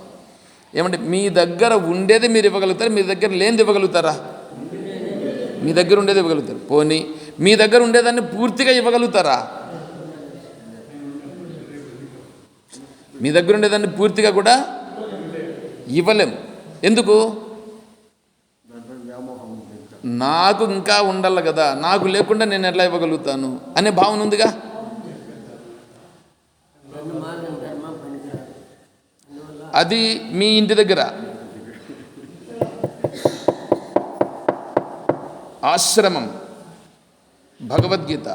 ఏమంటే మీ దగ్గర ఉండేది మీరు ఇవ్వగలుగుతారు, మీ దగ్గర లేనిది ఇవ్వగలుగుతారా? మీ దగ్గర ఉండేది ఇవ్వగలుగుతారు. పోనీ మీ దగ్గర ఉండేదాన్ని పూర్తిగా ఇవ్వగలుగుతారా? మీ దగ్గర ఉండేదాన్ని పూర్తిగా కూడా ఇవ్వలేము. ఎందుకు? నాకు ఇంకా ఉండాలి కదా, నాకు లేకుండా నేను ఎట్లా ఇవ్వగలుగుతాను అనే భావన ఉందిగా. అది మీ ఇంటి దగ్గర ఆశ్రమం, భగవద్గీత,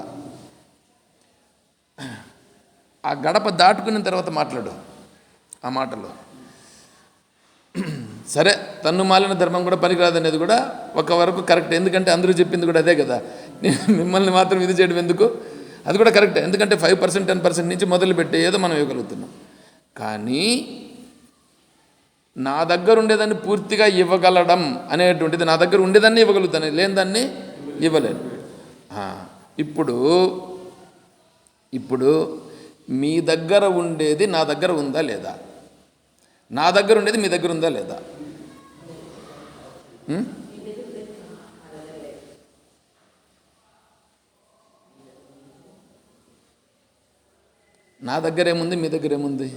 ఆ గడప దాటుకున్న తర్వాత మాట్లాడు ఆ మాటలో. సరే, తన్ను మాలిన ధర్మం కూడా పనికిరాదనేది కూడా ఒక వరకు కరెక్ట్. ఎందుకంటే అందరూ చెప్పింది కూడా అదే కదా. మిమ్మల్ని మాత్రం ఇది చేయడం ఎందుకు? అది కూడా కరెక్టే. ఎందుకంటే 5% 10% నుంచి మొదలుపెట్టే ఏదో మనం ఇవ్వగలుగుతున్నాం. కానీ నా దగ్గర ఉండేదాన్ని పూర్తిగా ఇవ్వగలడం అనేటువంటిది, నా దగ్గర ఉండేదాన్ని ఇవ్వగలుగుతాను, లేని దాన్ని ఇవ్వలేను. ఇప్పుడు మీ దగ్గర ఉండేది నా దగ్గర ఉందా లేదా? నా దగ్గర ఉండేది మీ దగ్గర ఉందా లేదా? నా దగ్గర ఏముంది, మీ దగ్గర ఏముంది?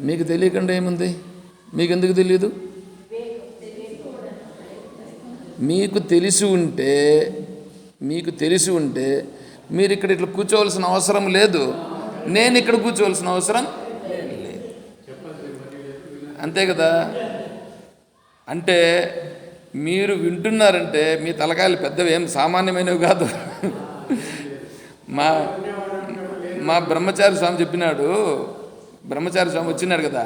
మీకు తెలియకుండా ఏముంది? మీకు ఎందుకు తెలియదు? మీకు తెలిసి ఉంటే మీరు ఇక్కడ ఇట్లా కూర్చోవలసిన అవసరం లేదు, నేను ఇక్కడ కూర్చోవలసిన అవసరం లేదు. అంతే కదా. అంటే మీరు వింటున్నారంటే మీ తలకాయలు పెద్దవి, ఏం సామాన్యమైనవి కాదు. మా బ్రహ్మచారి స్వామి చెప్పినాడు. బ్రహ్మచారి స్వామి వచ్చినాడు కదా,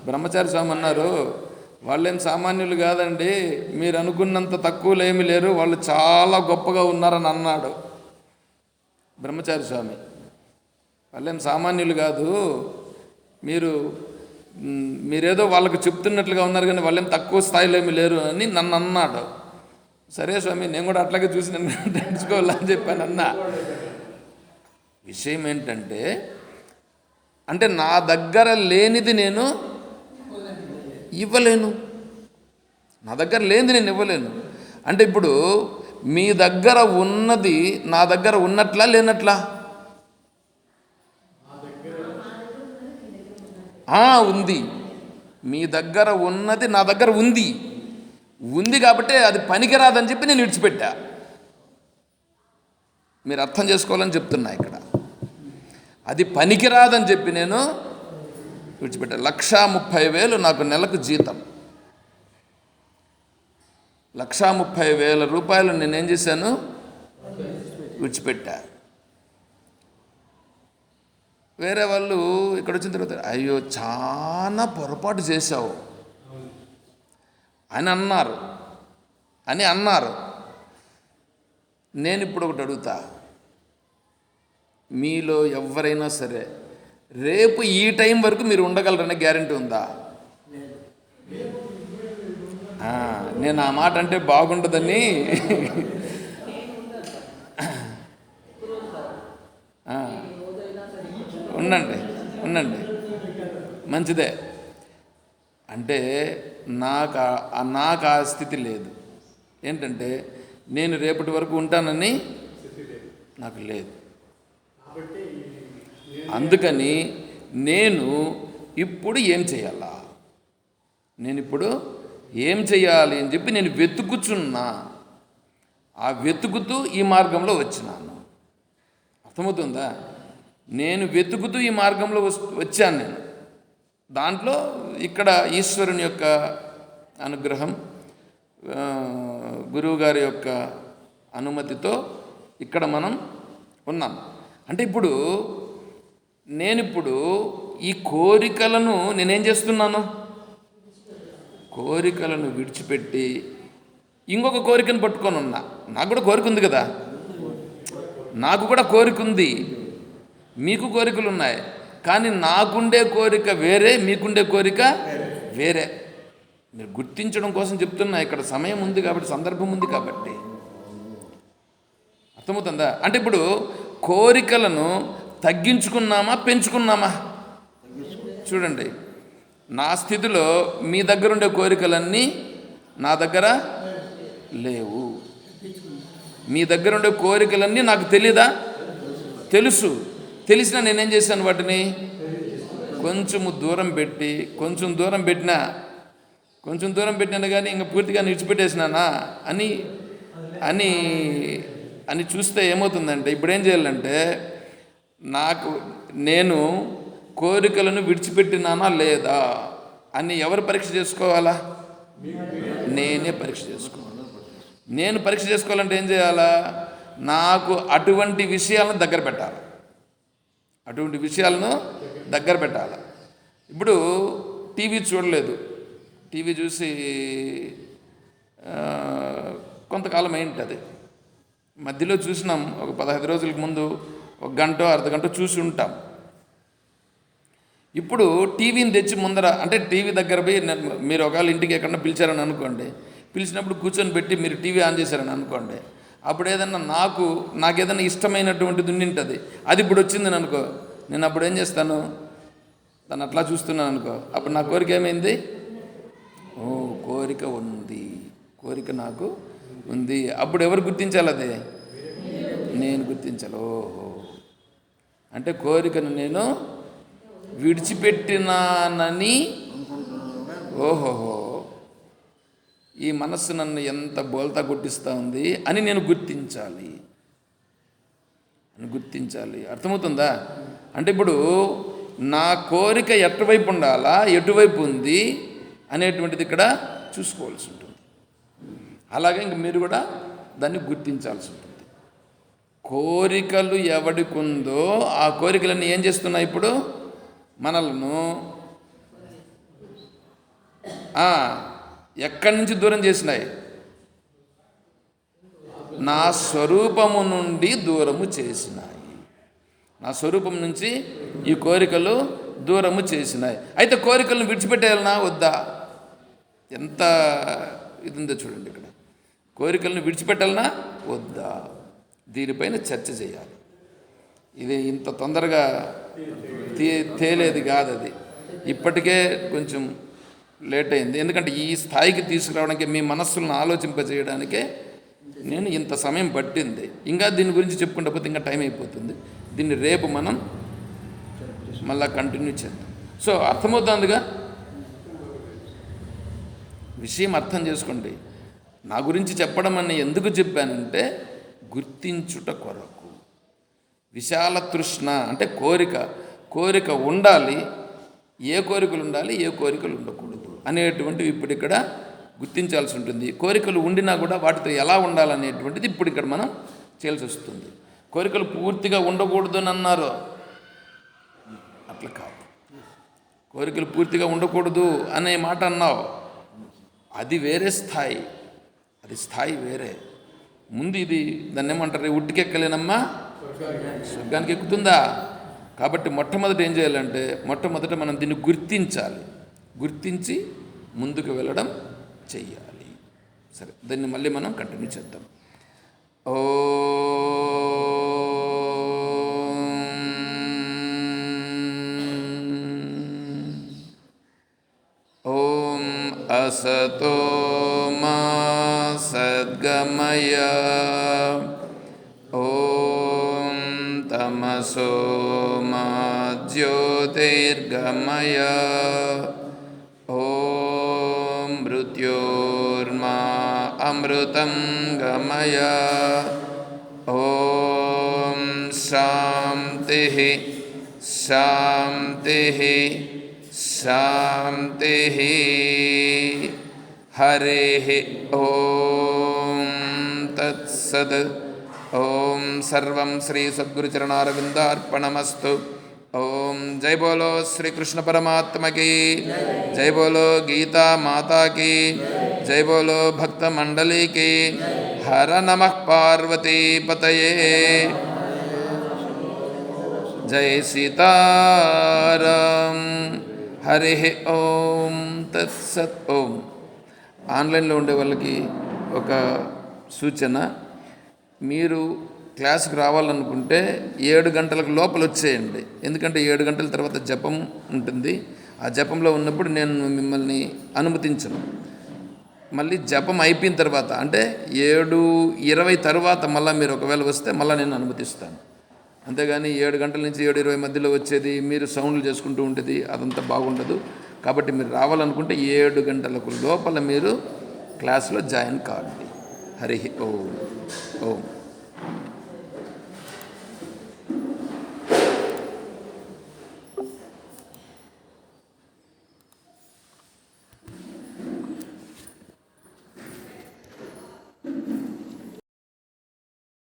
బ్రహ్మచారి స్వామి అన్నారు, వాళ్ళేం సామాన్యులు కాదండి, మీరు అనుకున్నంత తక్కువలో ఏమీ లేరు, వాళ్ళు చాలా గొప్పగా ఉన్నారని అన్నాడు బ్రహ్మచారి స్వామి. వాళ్ళేం సామాన్యులు కాదు, మీరేదో వాళ్ళకు చెప్తున్నట్లుగా ఉన్నారు, కానీ వాళ్ళేం తక్కువ స్థాయిలో ఏమీ లేరు అని నన్ను అన్నాడు. సరే స్వామి, నేను కూడా అట్లాగే చూసి తెలుసుకోవాలని చెప్పాను అన్నా. విషయం ఏంటంటే, అంటే నా దగ్గర లేనిది నేను ఇవ్వలేను, నా దగ్గర లేనిది నేను ఇవ్వలేను. అంటే ఇప్పుడు మీ దగ్గర ఉన్నది నా దగ్గర ఉన్నట్లా లేనట్లా? ఉంది. మీ దగ్గర ఉన్నది నా దగ్గర ఉంది కాబట్టి అది పనికిరాదని చెప్పి నేను విడిచిపెట్టా. మీరు అర్థం చేసుకోవాలని చెప్తున్నా ఇక్కడ. అది పనికిరాదని చెప్పి నేను విడిచిపెట్టా. 1,30,000 నాకు నెలకు జీతం. 1,30,000 రూపాయలు నేనేం చేశాను? విడిచిపెట్టా. వేరే వాళ్ళు ఇక్కడ వచ్చిన తర్వాత, అయ్యో చాలా పొరపాటు చేశావు అని అన్నారు. నేను ఇప్పుడు ఒకటి అడుగుతా, మీలో ఎవరైనా సరే రేపు ఈ టైం వరకు మీరు ఉండగలరనే గ్యారెంటీ ఉందా? నేను ఆ మాట అంటే బాగుంటుందని ఉండండి మంచిదే. అంటే నాకు ఆ స్థితి లేదు. ఏంటంటే నేను రేపటి వరకు ఉంటానని నాకు లేదు. అందుకని నేను ఇప్పుడు ఏం చేయాలా, నేను ఇప్పుడు ఏం చేయాలి అని చెప్పి నేను వెతుకుచున్నా. ఆ వెతుకుతూ ఈ మార్గంలో వచ్చినాను. అర్థమవుతుందా? నేను వెతుకుతూ ఈ మార్గంలో వచ్చాను. నేను దాంట్లో ఇక్కడ ఈశ్వరుని యొక్క అనుగ్రహం, గురువుగారి యొక్క అనుమతితో ఇక్కడ మనం ఉన్నాం. అంటే ఇప్పుడు నేనిప్పుడు ఈ కోరికలను నేనేం చేస్తున్నాను, కోరికలను విడిచిపెట్టి ఇంకొక కోరికను పట్టుకొని ఉన్నా. నాకు కూడా కోరిక ఉంది కదా, నాకు కూడా కోరిక ఉంది, మీకు కోరికలు ఉన్నాయి. కానీ నాకుండే కోరిక వేరే, మీకుండే కోరిక వేరే. మీరు గుర్తించడం కోసం చెప్తున్నా. ఇక్కడ సమయం ఉంది కాబట్టి, సందర్భం ఉంది కాబట్టి. అర్థమవుతుందా? అంటే ఇప్పుడు కోరికలను తగ్గించుకున్నామా, పెంచుకున్నామా? చూడండి, నా స్థితిలో మీ దగ్గర ఉండే కోరికలన్నీ నా దగ్గర లేవు. మీ దగ్గర ఉండే కోరికలన్నీ నాకు తెలీదా? తెలుసు. తెలిసినా నేనేం చేశాను, వాటిని కొంచెం దూరం పెట్టినాను కానీ ఇంకా పూర్తిగా విడిచిపెట్టేసినానా అని అని అని చూస్తే ఏమవుతుందంటే, ఇప్పుడేం చేయాలంటే, నేను కోరికలను విడిచిపెట్టినానా లేదా అని ఎవరు పరీక్ష చేసుకోవాలా? నేనే పరీక్ష చేసుకోవాలి. నేను పరీక్ష చేసుకోవాలంటే ఏం చేయాలా? నాకు అటువంటి విషయాలను దగ్గర పెట్టాలి. ఇప్పుడు టీవీ చూడలేదు, టీవీ చూసి కొంతకాలం అయింటుంది. మధ్యలో చూసినాం, ఒక 15 రోజులకు ముందు 1 గంట అర్ధగంట చూసి ఉంటాం. ఇప్పుడు టీవీని తెచ్చి ముందర, అంటే టీవీ దగ్గర పోయి మీరు ఒకవేళ ఇంటికి ఎక్కడన్నా పిలిచారని అనుకోండి, పిలిచినప్పుడు కూర్చొని పెట్టి మీరు టీవీ ఆన్ చేశారని అనుకోండి, అప్పుడు ఏదన్నా నాకు ఏదైనా ఇష్టమైనటువంటిది ఉండింటుంది, అది ఇప్పుడు వచ్చిందని అనుకో, నేను అప్పుడు ఏం చేస్తాను, దాన్ని అట్లా చూస్తున్నాను అనుకో, అప్పుడు నా కోరిక ఏమైంది? కోరిక ఉంది, కోరిక నాకు ఉంది. అప్పుడు ఎవరు గుర్తించాలి? అదే నేను గుర్తించాలి. ఓహో, అంటే కోరికను నేను విడిచిపెట్టినానని, ఓహోహో ఈ మనస్సు నన్ను ఎంత బోల్తా కొట్టిస్తూ ఉంది అని నేను గుర్తించాలి. అర్థమవుతుందా? అంటే ఇప్పుడు నా కోరిక ఎటువైపు ఉండాలా, ఎటువైపు ఉంది అనేటువంటిది ఇక్కడ చూసుకోవాల్సి ఉంటుంది. అలాగే ఇంక మీరు కూడా దాన్ని గుర్తించాల్సి ఉంటుంది. కోరికలు ఎవడికి ఉందో ఆ కోరికలన్నీ ఏం చేస్తున్నాయి? ఇప్పుడు మనలను ఎక్కడి నుంచి దూరం చేసినాయి? నా స్వరూపము నుండి దూరము చేసినాయి. నా స్వరూపం నుంచి ఈ కోరికలు దూరము చేసినాయి. అయితే కోరికలను విడిచిపెట్టేయాలనా వద్దా? ఎంత ఇది ఉందో చూడండి. ఇక్కడ కోరికలను విడిచిపెట్టాలనా వద్దా, దీనిపైన చర్చ చేయాలి. ఇది ఇంత తొందరగా తేలేది కాదు. అది ఇప్పటికే కొంచెం లేట్ అయింది. ఎందుకంటే ఈ స్థాయికి తీసుకురావడానికి, మీ మనస్సులను ఆలోచింపజేయడానికే నేను ఇంత సమయం పట్టింది. ఇంకా దీని గురించి చెప్పుకుంటే పోతే ఇంకా టైం అయిపోతుంది. దీన్ని రేపు మనం మళ్ళా కంటిన్యూ చేద్దాం. సో అర్థమవుతుందిగా, విషయం అర్థం చేసుకోండి. నా గురించి చెప్పడం అని ఎందుకు చెప్పానంటే, గుర్తించుట కొరకు. విశాల తృష్ణ అంటే కోరిక ఉండాలి, ఏ కోరికలు ఉండాలి, ఏ కోరికలు ఉండకూడదు అనేటువంటివి ఇప్పుడు ఇక్కడ గుర్తించాల్సి ఉంటుంది. కోరికలు ఉండినా కూడా వాటితో ఎలా ఉండాలనేటువంటిది ఇప్పుడు ఇక్కడ మనం చేయాల్సి వస్తుంది. కోరికలు పూర్తిగా ఉండకూడదు అని అన్నారు, అట్లా కాదు. కోరికలు పూర్తిగా ఉండకూడదు అనే మాట అన్నావు, అది వేరే స్థాయి, అది స్థాయి వేరే. ముందు ఇది దాన్ని ఏమంటారు, ఉట్టికెక్కలేనమ్మా స్వర్గానికి ఎక్కుతుందా? కాబట్టి మొట్టమొదట ఏం చేయాలంటే, మొట్టమొదట మనం దీన్ని గుర్తించి ముందుకు వెళ్ళడం చెయ్యాలి. సరే, దాన్ని మళ్ళీ మనం కంటిన్యూ చేద్దాం. ఓం అసతో మా సద్గమయ ज्योतिर्गमय ॐ तमसो मा ज्योतिर्गमय ॐ मृत्योर्मा अमृतं गमय ॐ शान्तिः शान्तिः शान्तिः हरिः ॐ तत्सत् ॐ सर्वं श्री सद्गुरुचरणारविन्दार्पणमस्तु। ओम जय बोलो श्री कृष्ण परमात्मा की जय, बोलो गीता माता की जय, बोलो भक्त मंडली की। हर नमः पार्वती पतये, जय सीताराम। हरि ओम तत्सत्। ओम ఆన్లైన్లో ఉండే వాళ్ళకి ఒక సూచన, మీరు క్లాస్కి రావాలనుకుంటే 7 గంటలకు లోపల వచ్చేయండి. ఎందుకంటే 7 గంటల తర్వాత జపం ఉంటుంది. ఆ జపంలో ఉన్నప్పుడు నేను మిమ్మల్ని అనుమతించను. మళ్ళీ జపం అయిపోయిన తర్వాత అంటే 7:20 తర్వాత మళ్ళీ మీరు ఒకవేళ వస్తే మళ్ళీ నేను అనుమతిస్తాను. అంతేగాని 7 గంటల నుంచి 7:20 మధ్యలో వచ్చేది మీరు సౌండ్లు చేసుకుంటూ ఉంటుంది, అదంతా బాగుండదు. కాబట్టి మీరు రావాలనుకుంటే 7 గంటలకు లోపల మీరు క్లాస్లో జాయిన్ కావండి. హరి ఓం ఓం.